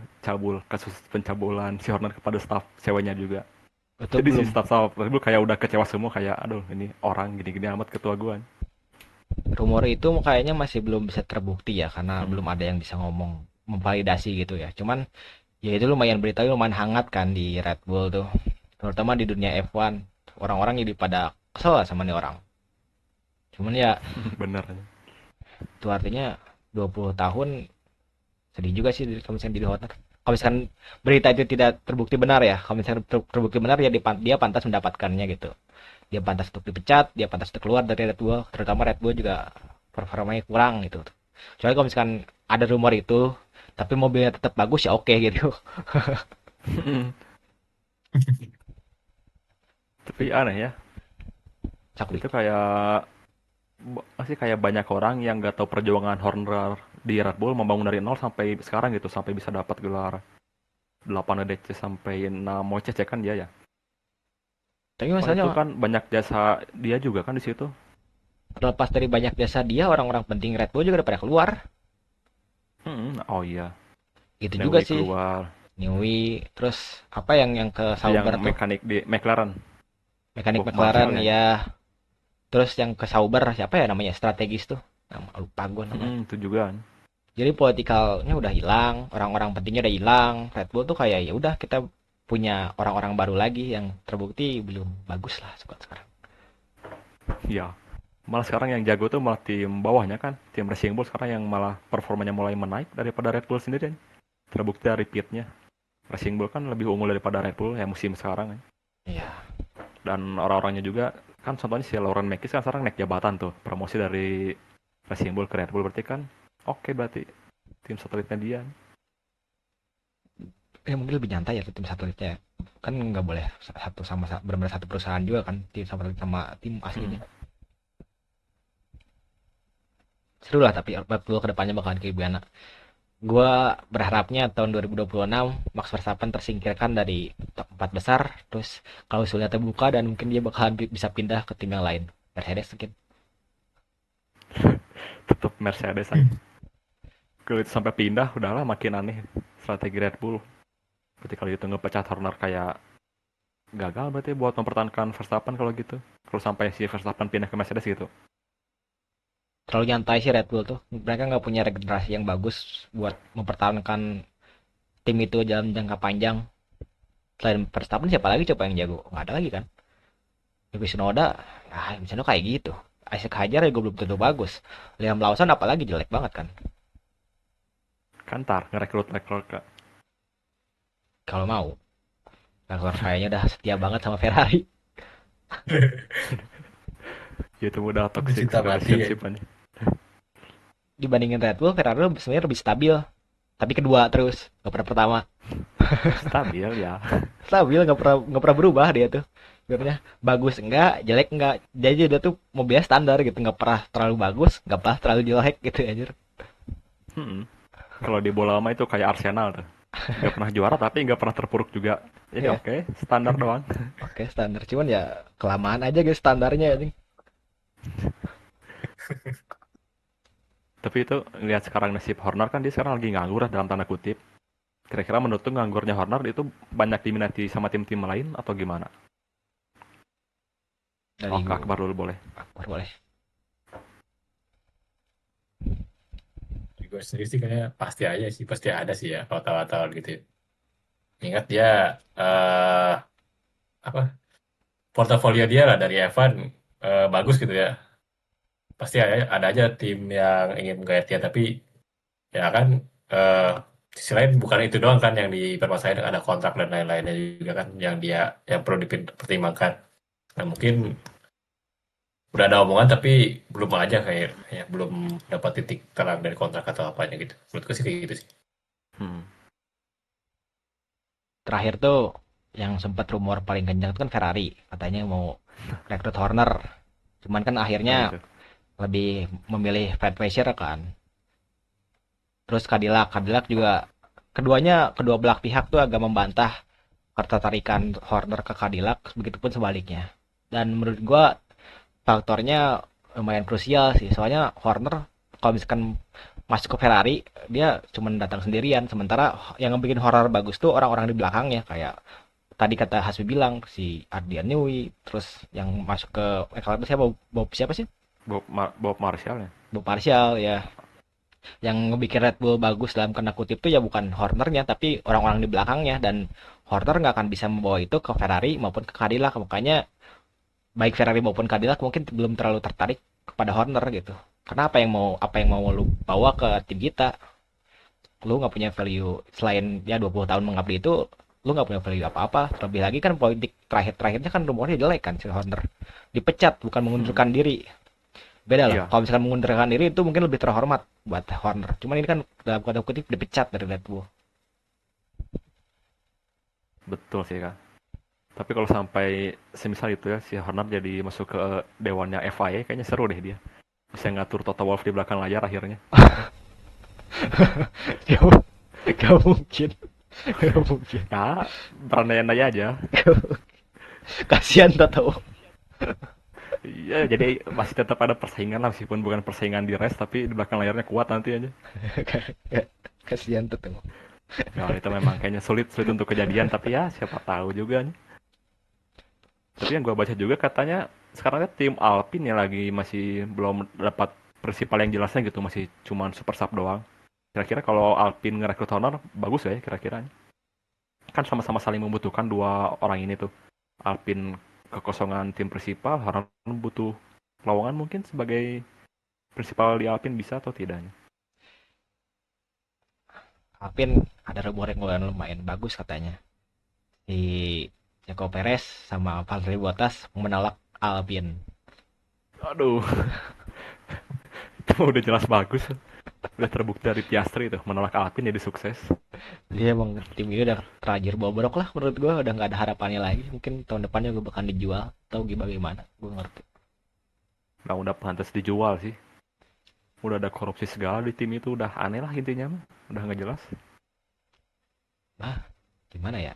kasus pencabulan si Horner kepada staff ceweknya juga. Betul, Jadi si belum. staff Red Bull kayak udah kecewa semua, kayak aduh ini orang gini-gini amat ketua gua. Rumor itu kayaknya masih belum bisa terbukti ya, karena belum ada yang bisa ngomong memvalidasi gitu ya. Cuman ya itu lumayan, beritanya lumayan hangat kan di Red Bull tuh, terutama di dunia F1. Orang-orang jadi pada kesel lah sama nih orang. Cuman ya Bener. itu artinya 20 tahun sedih juga sih kalau misalnya jadi Horner. Kalau misalkan berita itu tidak terbukti benar ya, kalau misalkan terbukti benar ya dia pantas mendapatkannya gitu. Dia pantas untuk dipecat, dia pantas untuk keluar dari Red Bull, terutama Red Bull juga performanya kurang gitu. Soalnya kalau misalkan ada rumor itu, tapi mobilnya tetap bagus ya oke gitu. Tapi aneh ya, Cakli. itu kayak masih kayak banyak orang yang gak tahu perjuangan Horner di Red Bull membangun dari nol sampai sekarang gitu, sampai bisa dapat gelar 8 DC sampai 6 Moces ya kan dia ya. Tapi Padahal itu masalahnya kan banyak jasa dia juga kan di situ. terlepas dari banyak jasa dia, orang-orang penting Red Bull juga udah pada keluar. Oh iya, Gitu juga Newey sih. keluar, Newey, terus apa yang ke Sauber yang tuh? mekanik di McLaren, Mekanik Bob McLaren Marshall ya. ya. Terus yang ke Sauber siapa ya namanya? Strategis tuh. Nama lupa gue namanya. Itu juga kan. Jadi politikalnya udah hilang, orang-orang pentingnya udah hilang. Red Bull tuh kayak ya udah kita punya orang-orang baru lagi yang terbukti belum bagus lah squad sekarang. Iya. Malah sekarang yang jago tuh malah tim bawahnya kan, tim Racing Bull sekarang yang malah performanya mulai menaik daripada Red Bull sendiri kan. Terbukti dari repeatnya. Racing Bull kan lebih unggul daripada Red Bull ya musim sekarang kan. Iya. Dan orang-orangnya juga kan contohnya si Lauren Makis kan sekarang naik jabatan tuh, promosi dari Racing Bull ke Red Bull berarti kan oke berarti tim satelitnya dia. Ya mungkin lebih nyantai ya tim satelitnya. Kan nggak boleh satu sama benar-benar satu perusahaan juga kan tim satelit sama tim aslinya. Seru lah tapi Red Bull kedepannya bakalan kayak gimana. Gua berharapnya tahun 2026 Max Verstappen tersingkirkan dari top 4 besar, terus klausulnya terbuka dan mungkin dia bakalan bisa pindah ke tim yang lain. Mercedes mungkin. Tetap Mercedes aja. Kalau itu sampai pindah udahlah makin aneh strategi Red Bull. Ketika itu ngepecah Horner kayak gagal berarti buat mempertahankan Verstappen kalau gitu. Kalau sampai si Verstappen pindah ke Mercedes gitu. Terlalu nyantai sih Red Bull tuh. Mereka nggak punya regenerasi yang bagus buat mempertahankan tim itu dalam jangka panjang. Selain Verstappen siapa lagi coba yang jago? Nggak ada lagi kan. Yuki Tsunoda, nah Yuki Tsunoda kayak gitu. Isaac Hajar ya gue belum tentu bagus. Liam Lawson apalagi jelek banget kan. Kantar ngerekrut Leclerc. Kalau mau. Leclerc kayaknya udah setia banget sama Ferrari. Itu udah toxic Cinta mati ya. relationship aja. Dibandingin Red Bull, Ferrari sebenarnya lebih stabil. Tapi kedua terus, nggak pernah pertama. Stabil ya. Stabil, nggak pernah berubah dia tuh. Sebenarnya bagus enggak, jelek enggak. Jadi dia tuh mobilnya standar gitu, nggak pernah terlalu bagus, nggak pernah terlalu jelek gitu aja. Kalau di bola lama itu kayak Arsenal tuh. Gak pernah juara tapi gak pernah terpuruk juga. Jadi Iya. oke, standar doang. Oke, standar. Cuman ya kelamaan aja guys standarnya anjing. Tapi itu lihat sekarang nasib Horner kan dia sekarang lagi nganggur dalam tanda kutip. Kira-kira menurut tuh nganggurnya Horner itu banyak diminati sama tim-tim lain atau gimana? Dari Oh, Kak Akbar dulu boleh. Akbar boleh. Gue sendiri sih kayaknya pasti aja sih, pasti ada sih ya awal-awal gitu ya. Ingat dia apa portofolio dia lah dari Evan bagus gitu ya. Pasti ada aja tim yang ingin menggait dia, tapi ya kan sisi lain bukan itu doang kan yang dipermasalahin, ada kontrak dan lain-lainnya juga kan yang dia yang perlu dipertimbangkan. Nah mungkin udah ada omongan tapi belum aja kayak belum dapat titik terang dari kontrak atau apanya gitu. Menurutku sih kayak gitu sih. Terakhir tuh yang sempat rumor paling kencang itu kan Ferrari, katanya mau rekrut Horner. Cuman kan akhirnya Nah, itu. lebih memilih Fred Vasseur kan. Terus Cadillac juga kedua belah pihak tuh agak membantah ketertarikan Horner ke Cadillac, begitupun sebaliknya. Dan menurut gua faktornya lumayan krusial sih, soalnya Horner kalau misalkan masuk ke Ferrari dia cuma datang sendirian, sementara yang bikin Horner bagus tuh orang-orang di belakangnya, kayak tadi kata Hasbi bilang si Adrian Newey, terus yang masuk ke McLaren siapa, siapa sih, Bob Marshall ya. Bob Marshall ya. Yang ngebikin Red Bull bagus dalam kena kutip tuh ya bukan Hornernya tapi orang-orang di belakangnya, dan Horner nggak akan bisa membawa itu ke Ferrari maupun ke Cadillac. Makanya baik Ferrari maupun Cadillac mungkin belum terlalu tertarik kepada Horner gitu. Karena apa yang mau lu bawa ke tim kita? Lu nggak punya value selain ya 20 tahun mengabdi itu, lu nggak punya value apa-apa. Terlebih lagi kan politik terakhirnya kan rumornya jelek kan, si Horner dipecat bukan Hmm, mengundurkan diri. Beda loh. iya, Kalau misalkan mengundurkan diri itu mungkin lebih terhormat buat Horner. Cuman ini kan dalam kata kutip dipecat dari Red Bull. betul sih Kak. Tapi kalau sampai semisal itu ya, si Horner jadi masuk ke dewannya FIA, kayaknya seru deh dia. Bisa ngatur Toto Wolff di belakang layar akhirnya. Gak, gak mungkin. Gak mungkin. Ya, berandai-andai aja. Kasihan tau. Iya, jadi masih tetap ada persaingan lah, meskipun bukan persaingan di race, tapi di belakang layarnya kuat nanti aja. Kasihan tau. Ya, itu memang kayaknya sulit untuk kejadian, tapi ya siapa tahu juga nih. Tapi yang gua baca juga katanya sekarang tim Alpine ya lagi masih belum dapat prinsipal yang jelasnya gitu, masih cuman super sub doang. Kira-kira kalau Alpine ngerekrut Horner bagus gak ya kira-kira? Kan sama-sama saling membutuhkan dua orang ini tuh. Alpine kekosongan tim prinsipal, Horner butuh lowongan mungkin sebagai prinsipal di Alpine bisa atau tidaknya. Alpin ada rumor yang lumayan bagus katanya. Si Checo Perez sama Valtteri Bottas menolak Alpin. Aduh, itu udah jelas bagus. Udah terbukti dari Piastri itu menolak Alpine jadi sukses. Dia emang tim ini udah terlanjur bobrok lah menurut gua, udah nggak ada harapannya lagi. Mungkin tahun depannya gue bakal dijual atau bagaimana, gue ngerti. Nah, udah pantas dijual sih. Udah ada korupsi segala di tim itu, udah aneh lah intinya mah. Udah nggak jelas. Nah, gimana ya?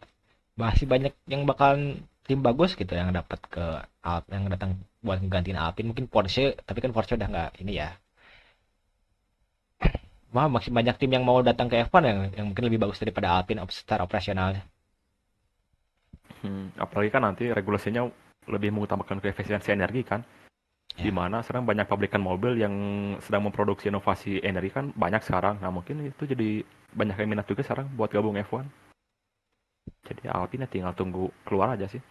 Masih banyak yang bakalan tim bagus gitu yang dapat ke Alp yang datang buat nggantiin Alpine, mungkin Porsche, tapi kan Porsche udah nggak ini ya. Wah, masih banyak tim yang mau datang ke F1 yang mungkin lebih bagus daripada Alpine secara operasionalnya. Apalagi kan nanti regulasinya lebih mengutamakan keefisiensi energi kan. Di Ya, mana sekarang banyak pabrikan mobil yang sedang memproduksi inovasi energi kan banyak sekarang. Nah, mungkin itu jadi banyak yang minat juga sekarang buat gabung F1. Jadi Alpine ya tinggal tunggu keluar aja sih.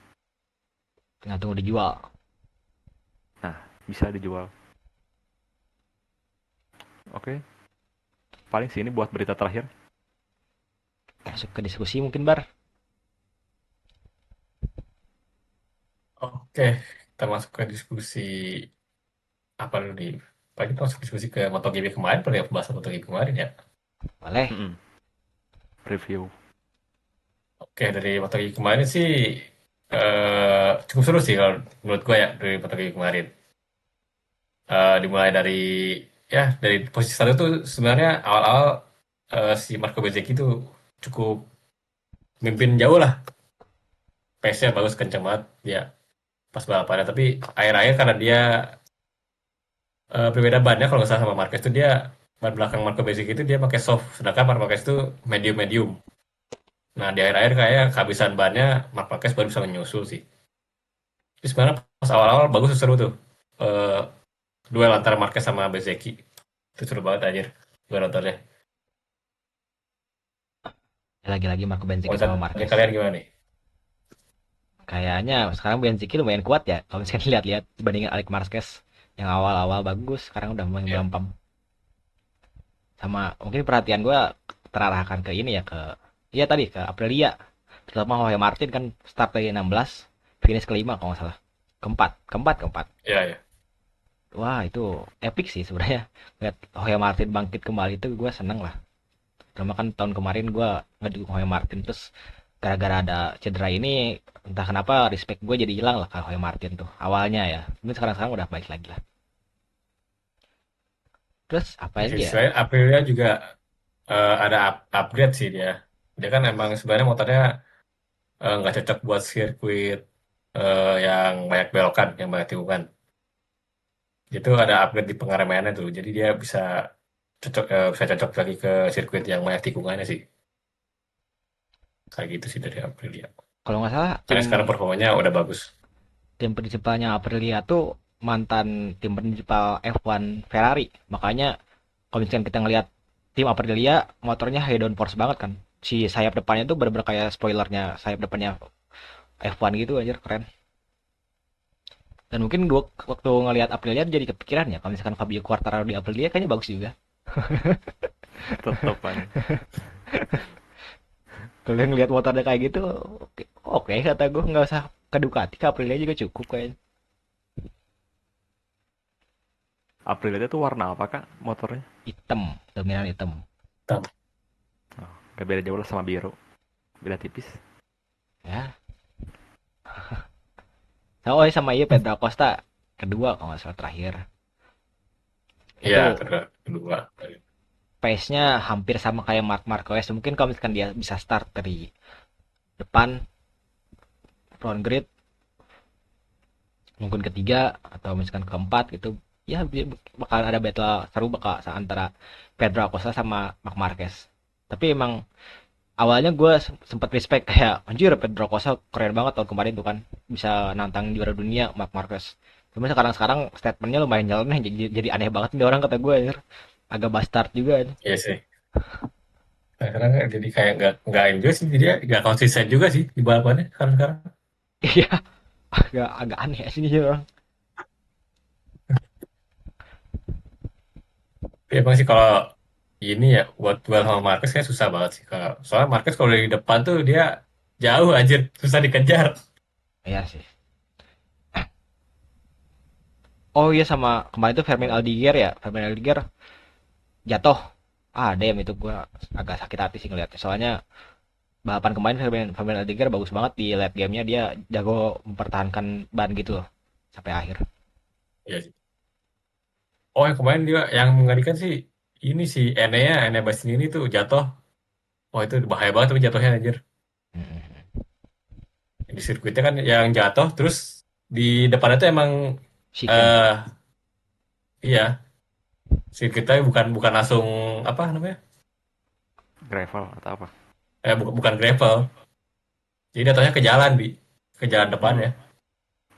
tinggal tunggu dijual. Nah, bisa dijual. Oke, paling sini buat berita terakhir. Masuk ke diskusi mungkin Bar. Oke, kita masuk ke diskusi apa dulu nih? Pak, kita masuk diskusi ke MotoGP kemarin, pada pembahasan MotoGP kemarin ya. Boleh. Mm-mm. Review. Oke, dari MotoGP kemarin sih cukup seru sih kalau menurut gue ya dari MotoGP kemarin. Dimulai dari posisi satu tuh sebenarnya awal-awal si Marco Bezzecchi itu cukup mimpin jauh lah. Pace-nya bagus kenceng banget dia pas balapannya. Tapi akhir-akhir karena dia berbeda bannya kalau nggak salah sama Marquez itu dia ban belakang Marco Bezzecchi itu dia pakai soft, sedangkan Marc Marquez itu medium-medium. Nah di akhir-akhir kayak kehabisan bannya Marc Marquez baru bisa menyusul sih. Tapi sebenarnya pas awal-awal bagus seru tuh. Eh, Duel antara Marquez sama Bezzecchi. Itu seru banget anjir. Gue nontonnya. Lagi-lagi Marco Bezzecchi sama Komentarnya Marquez. kalian gimana nih? Kayaknya sekarang Bezzecchi lumayan kuat ya. Kalau misalkan lihat-lihat dibandingin Alex Marquez yang awal-awal bagus, sekarang udah mulai Ya, melempem. Sama mungkin perhatian gue terarahkan ke ini ya, ke iya tadi ke Aprilia. Terutama Jorge Martin kan start dari 16, finish kelima kalau nggak salah. Keempat. ya, ya. Wah, itu epic sih sebenarnya. Lihat Jorge Martin bangkit kembali itu gue seneng lah. Terutama kan tahun kemarin gue ngedukung Jorge Martin, terus gara-gara ada cedera ini entah kenapa respect gue jadi hilang lah ke Jorge Martin tuh awalnya ya. Mungkin sekarang udah baik lagi lah. Terus apa Di lagi sisi ya? lain Aprilia juga ada upgrade sih dia. Dia kan emang sebenarnya motornya nggak cocok buat sirkuit yang banyak belokan, yang banyak tikungan. Itu ada upgrade di pengeremannya tuh. Jadi dia bisa cocok lagi ke sirkuit yang banyak tikungannya sih. Kayak gitu sih dari Aprilia. Kalau nggak salah Karena sekarang performanya udah bagus. tim prinsipalnya Aprilia tuh mantan tim prinsipal F1 Ferrari. Makanya kalau misalkan kita ngelihat tim Aprilia motornya high downforce banget kan. Si sayap depannya tuh bener-bener kayak spoilernya sayap depannya F1 gitu anjir, keren. Dan mungkin gua waktu ngelihat Aprilia jadi kepikiran ya kalau misalkan Fabio Quartararo di Aprilia kayaknya bagus juga. Tetep aja. Kalau ngelihat motornya kayak gitu, oke, oke kata gua nggak usah ke Ducati, ke Aprilia juga cukup kayaknya. Aprilia itu warna apa kak motornya? Hitam, dominan hitam. Tam- Oh, gak beda jauh lah sama biru. Beda tipis. Ya. Oh, sama iya Pedro Acosta kedua kalau nggak salah terakhir. Iya, Itu kedua. pace-nya hampir sama kayak Marc Marquez. Mungkin kalau misalkan dia bisa start dari depan front grid, mungkin ketiga atau misalkan keempat gitu, ya bakal ada battle seru bakal antara Pedro Acosta sama Marc Marquez. Tapi emang awalnya gue sempat respect kayak anjir Pedro Acosta keren banget tahun kemarin tuh kan bisa nantang juara dunia Marc Marquez. Cuma sekarang statementnya lumayan nyeleneh jadi aneh banget nih orang kata gue anjir. Agak bastard juga. Iya sih. Nah, sekarang jadi kayak nggak enjoy sih, jadi nggak konsisten juga sih di balapannya sekarang. Iya, agak agak aneh sih nih orang. Tapi emang sih kalau ini ya buat duel sama Marquez kayak susah banget sih. Kalau soalnya Marquez kalau dari depan tuh dia jauh anjir, susah dikejar. Iya sih. Oh iya sama kemarin tuh Fermin Aldiger ya. Fermin Aldiger jatuh. Ah, damn itu gua agak sakit hati sih ngeliatnya. Soalnya balapan kemarin Fermin Aldiger bagus banget di late game-nya, dia jago mempertahankan ban gitu loh sampai akhir. Iya sih. Oh, yang kemarin dia yang mengerikan sih ini sih Enea Bastianini ini tuh jatuh. Oh, itu bahaya banget tuh jatuhnya anjir. Mm-mm. Di sirkuitnya kan yang jatuh terus di depannya tuh emang Chicken. eh iya, sirkuitnya bukan bukan langsung apa namanya? Gravel atau apa? Bukan gravel. Jadi jatuhnya ke jalan ke jalan depan Hmm, ya.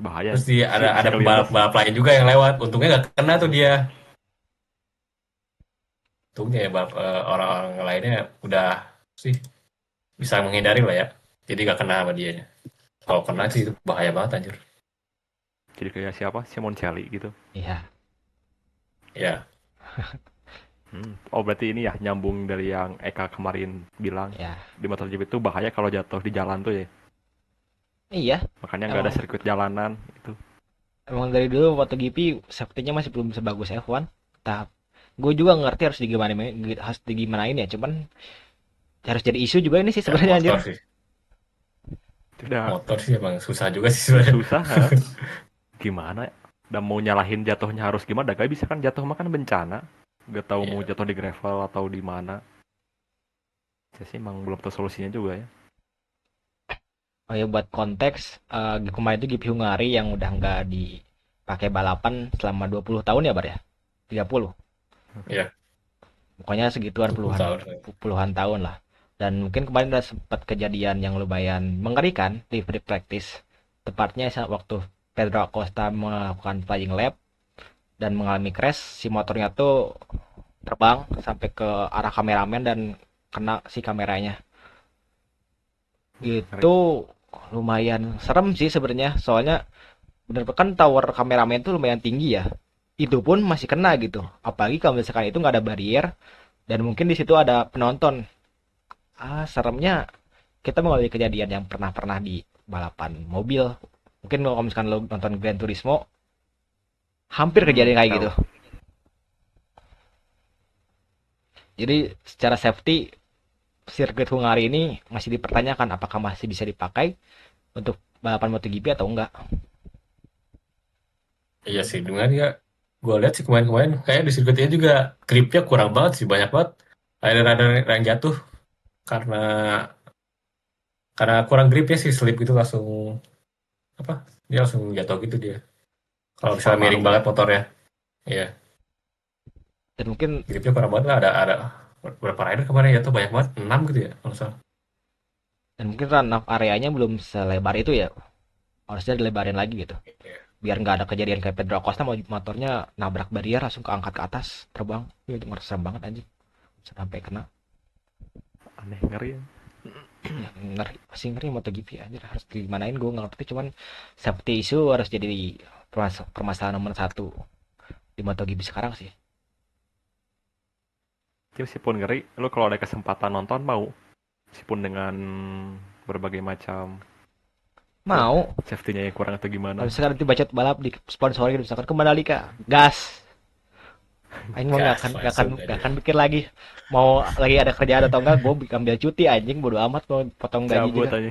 bahaya. Terus Bisa ada kelindes. pembalap-pembalap lain juga yang lewat. Untungnya nggak kena tuh dia. Untungnya ya orang-orang lainnya udah sih bisa menghindari lah ya. Jadi nggak kena sama dianya. Kalau kena sih itu bahaya banget anjir. Jadi kayak siapa? Simoncelli gitu. Iya, Ya, Oh berarti ini ya nyambung dari yang Eka kemarin bilang ya. di MotoGP itu bahaya kalau jatuh di jalan tuh ya. Iya, Makanya nggak ada emang sirkuit jalanan itu. emang dari dulu MotoGP safety-nya masih belum sebagus F1. Tahap gue juga ngerti harus digimanain ya, cuman harus jadi isu juga ini sih ya sebenarnya anjir. Itu udah motor sih emang susah juga sih sebenarnya. susah ha? Gimana? Dan mau nyalahin jatuhnya harus gimana? Gak bisa kan jatuh mah kan bencana. Gak tahu mau Iya. jatuh di gravel atau di mana. Saya sih emang belum tahu solusinya juga ya. Oh ya buat konteks, kemarin itu GP Hungari yang udah nggak dipakai balapan selama 20 tahun ya Bar ya? 30. Iya, Pokoknya segituan 20 puluhan tahun. puluhan tahun lah. Dan mungkin kemarin ada sempat kejadian yang lumayan mengerikan di free practice. Tepatnya waktu Pedro Acosta melakukan flying lap dan mengalami crash, si motornya tuh terbang sampai ke arah kameramen dan kena si kameranya. Ngeri. Itu lumayan serem sih sebenarnya. Soalnya bener kan tower kameramen tuh lumayan tinggi ya. Itu pun masih kena gitu. Apalagi kalau misalkan itu nggak ada barrier dan mungkin di situ ada penonton. Ah, seremnya kita mengalami kejadian yang pernah di balapan mobil. Mungkin kalau misalkan lo nonton Gran Turismo, hampir kejadian kayak Tahu. gitu. Jadi secara safety sirkuit Hungari ini masih dipertanyakan apakah masih bisa dipakai untuk balapan MotoGP atau enggak. Iya sih, dengan ya gue lihat sih kemarin-kemarin kayak di sirkuitnya juga gripnya kurang banget sih, banyak banget rider-rider yang jatuh karena kurang gripnya sih, slip gitu langsung apa? Dia langsung jatuh gitu dia. Kalau Aspal misalnya baru miring ya. banget motornya, iya Dan mungkin gripnya kurang banget lah. Ada berapa rider kemarin jatuh banyak banget, 6 gitu ya kalau nggak salah. runoff areanya belum selebar itu ya. Harusnya dilebarin lagi gitu. Iya. Biar nggak ada kejadian kayak Pedro Acosta motornya nabrak barrier langsung keangkat ke atas terbang. Itu serem banget anjing. Sampai kena. Aneh ngeri ya. Ya, ngeri, masih ngeri MotoGP anjir harus gimanain gue nggak ngerti cuman safety issue harus jadi permasalahan nomor satu di MotoGP sekarang sih. Tapi meskipun ngeri, lu kalau ada kesempatan nonton mau, meskipun dengan berbagai macam Mau safety-nya yang kurang atau kalau gimana. misalkan nanti bacot balap di sponsori misalkan ke Mandalika, gas. Aing mau Gas langsung nggak aja. akan pikir lagi mau lagi ada kerjaan atau enggak, gue ambil cuti anjing bodo amat mau potong gaji Cabut juga. aja.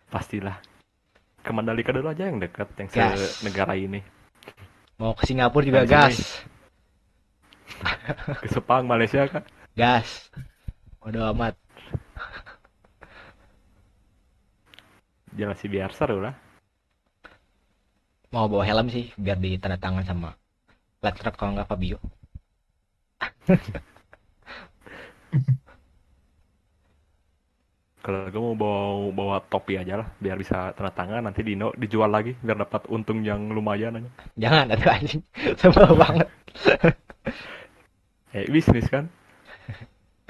Pastilah. Ke Mandalika dulu aja yang dekat, yang Gas. se-negara ini. Mau ke Singapura juga Nah, gas. sini ke Sepang, Malaysia kan. Gas. Bodo amat. Jangan sih biar seru lah. Mau bawa helm sih biar ditanda tangan sama Leclerc kalau nggak Fabio. Kalau gue mau bawa topi aja lah, biar bisa tanda tangan nanti Dino dijual lagi biar dapat untung yang lumayan aja. Jangan ada anjing. Sebel banget. Bisnis kan.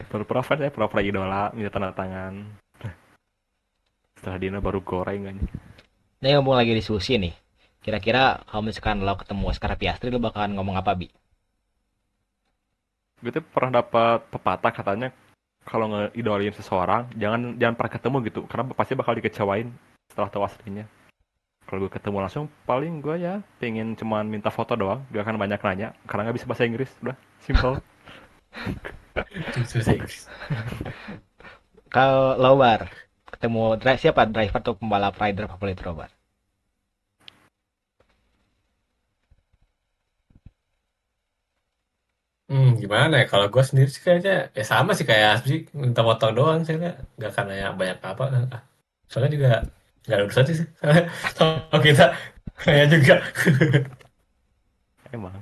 Pura-pura fans ya, pura-pura idola, minta tanda tangan. Setelah Dino baru goreng aja. Ini ngomong lagi diskusi nih. Kira-kira kalau misalkan lo ketemu Oscar Piastri lo bakalan ngomong apa, Bi? Gue tuh pernah dapat pepatah katanya kalau ngeidolain seseorang jangan pernah ketemu gitu karena pasti bakal dikecewain setelah tahu aslinya. Kalau gue ketemu langsung paling gue ya pengen cuman minta foto doang, gak akan banyak nanya karena nggak bisa bahasa Inggris, udah simple. Susah Inggris. Kalau Lobar ketemu siapa driver atau pembalap rider favorit Lobar? Gimana ya? Kalau gue sendiri sih kayaknya ya sama sih kayak Asbi, minta potong doang sih, nggak akan nanya banyak apa. Soalnya juga nggak ada urusan sih. Kalau kita kayak juga. Emang.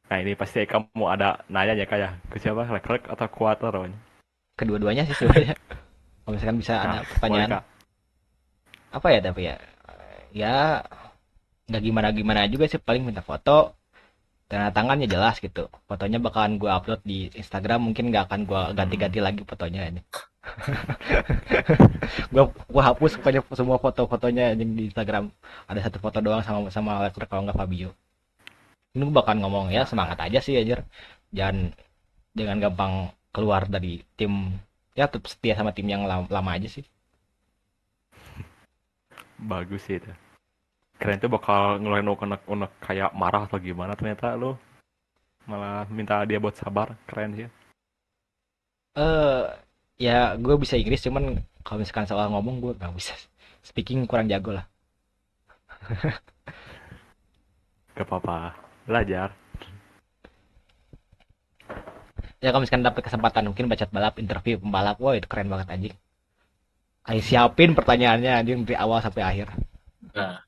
Nah ini pasti kamu ada nanya ya kayak ke siapa, Leclerc atau Quartaro? Kedua-duanya sih sebenarnya. Kalau misalkan bisa ada Nah, boleh pertanyaan kak. apa ya tapi ya ya nggak gimana-gimana juga sih, paling minta foto tanda tangannya jelas gitu. Fotonya bakalan gue upload di Instagram, mungkin nggak akan gue ganti-ganti lagi fotonya ini. gue hapus pokoknya semua foto-fotonya yang di Instagram. Ada satu foto doang sama Leclerc kalau nggak Fabio. Ini gue bakalan ngomong ya semangat aja sih aja. Jangan gampang keluar dari tim, ya tetap setia sama tim yang lama aja sih. Bagus sih itu. Keren tuh bakal ngeluarin unek-unek kayak marah atau gimana, ternyata lo malah minta dia buat sabar. Keren sih. eh Ya gue bisa Inggris, cuman kalau misalkan soal ngomong gue nggak bisa. Speaking kurang jago lah. Gak apa-apa, belajar. Ya kalau misalkan dapat kesempatan mungkin baca balap, interview pembalap, wah itu keren banget anjing. Ayo siapin pertanyaannya anjing dari awal sampai akhir. Nah,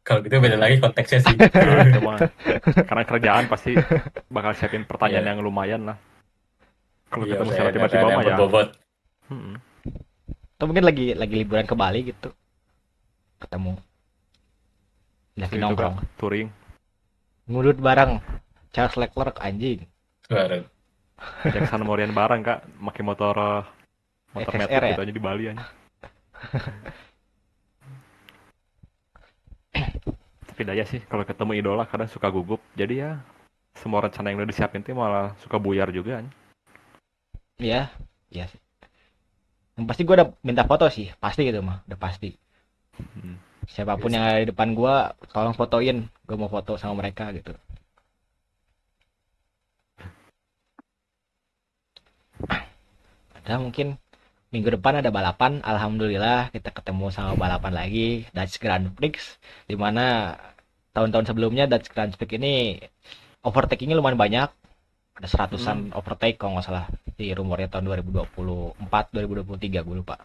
kalau gitu beda lagi konteksnya sih. Nah, cuma karena kerjaan pasti bakal siapin pertanyaan Iya. yang lumayan lah. Kalau Iya, ketemu udah secara ada tiba-tiba yang mah ya. berbobot. Mm-mm. Atau mungkin lagi liburan ke Bali gitu, ketemu lagi Itu nongkrong kan touring, ngudut bareng Charles Leclerc anjing. Bareng. Jackson Morian bareng kak, pakai motor FSR metik ya? gitu aja di Bali aja. Tapi daya sih kalau ketemu idola kadang suka gugup. Jadi ya semua rencana yang udah disiapin tuh malah suka buyar juga. Iya, iya sih. Yang pasti gue udah minta foto sih, pasti gitu mah, udah pasti. Hmm. Siapapun Yes. yang ada di depan gue, tolong fotoin, gue mau foto sama mereka gitu. Ada mungkin minggu depan ada balapan, alhamdulillah kita ketemu sama balapan lagi, Dutch Grand Prix, dimana tahun-tahun sebelumnya Dutch Grand Prix ini overtakingnya lumayan banyak, ada seratusan overtake kalau nggak salah di rumornya tahun 2024 2023 gue lupa.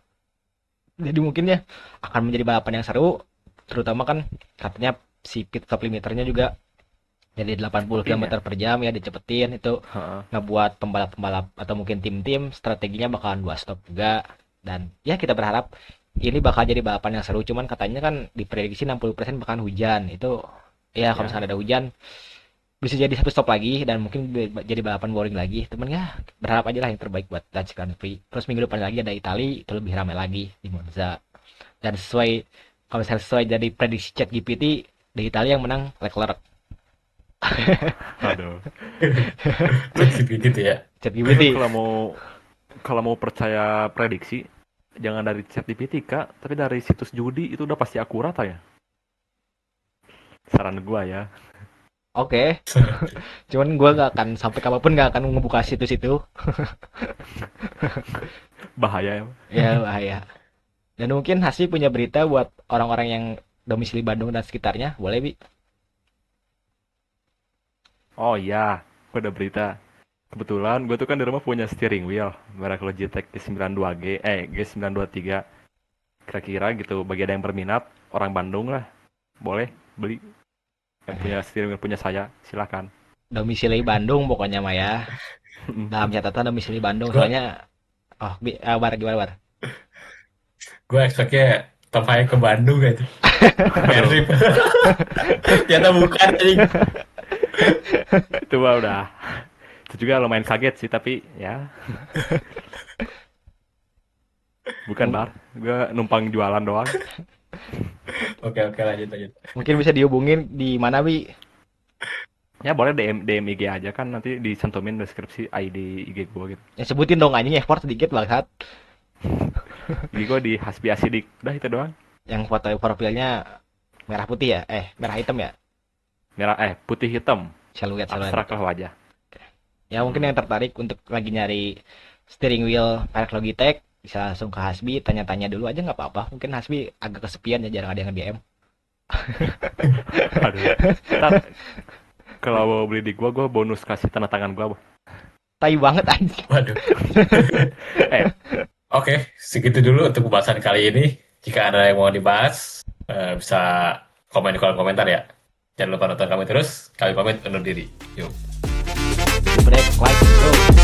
Jadi mungkin ya akan menjadi balapan yang seru, terutama kan katanya si pit stop limiternya juga jadi 80 Cepetin km per jam ya, dicepetin itu Heeh. ngebuat pembalap-pembalap atau mungkin tim-tim strateginya bakalan 2 stop juga, dan ya kita berharap ini bakal jadi balapan yang seru, cuman katanya kan diprediksi 60% bakalan hujan itu ya, kalau Ya. misalnya ada hujan bisa jadi 1 stop lagi dan mungkin jadi balapan boring lagi, temen ya berharap aja lah yang terbaik buat Dutch Grand Prix. Terus minggu depan lagi ada Italia, itu lebih ramai lagi di Monza, dan sesuai kalau misalnya sesuai jadi prediksi ChatGPT, di Italia yang menang Leclerc. Aduh. Begitu ya. ChatGPT. Kalau mau percaya prediksi, jangan dari ChatGPT Kak, tapi dari situs judi itu udah pasti akurat ya. Saran gua ya. Oke, cuman gue gak akan sampai kapanpun gak akan ngebuka situs itu. Bahaya ya. Ya bahaya. Dan mungkin Hasbi punya berita buat orang-orang yang domisili Bandung dan sekitarnya, boleh Bi? Oh iya, gua ada berita. Kebetulan gue tuh kan di rumah punya steering wheel merek Logitech G92G, G923. Kira-kira gitu, bagi ada yang berminat, orang Bandung lah, boleh beli. Yang punya steering wheel punya saya, silakan. Domisili Bandung pokoknya mah ya. Dalam catatan domisili Bandung Gua soalnya. Oh, Bar gimana Bar? gue expect-nya Tom Hayek ke Bandung gitu. Persib. Ternyata bukan anjing. Itu mah udah. Itu juga lumayan kaget sih, tapi ya. Bukan bar, gue numpang jualan doang. Oke, lanjut. Mungkin bisa dihubungin di mana Bi? Ya boleh DM IG aja kan, nanti dicantumin deskripsi ID IG gue gitu. Ya sebutin dong anjing effort sedikit bangsat. IG gue di Hasbi Asidik, udah itu doang. Yang foto profilnya merah putih ya? Merah hitam ya? Merah putih hitam, Siluet. abstrak lah wajah. Ya mungkin yang tertarik untuk lagi nyari steering wheel merek Logitech bisa langsung ke Hasbi, tanya-tanya dulu aja nggak apa-apa. Mungkin Hasbi agak kesepian ya, jarang ada yang nge-DM. Aduh. Ntar kalau mau beli di gue bonus kasih tanda tangan gue. Tai banget anjing. Waduh. Oke, segitu dulu untuk pembahasan kali ini. Jika ada yang mau dibahas, bisa komen di kolom komentar ya. Jangan lupa nonton kami terus. Kami pamit undur diri. Yuk. Break like, go.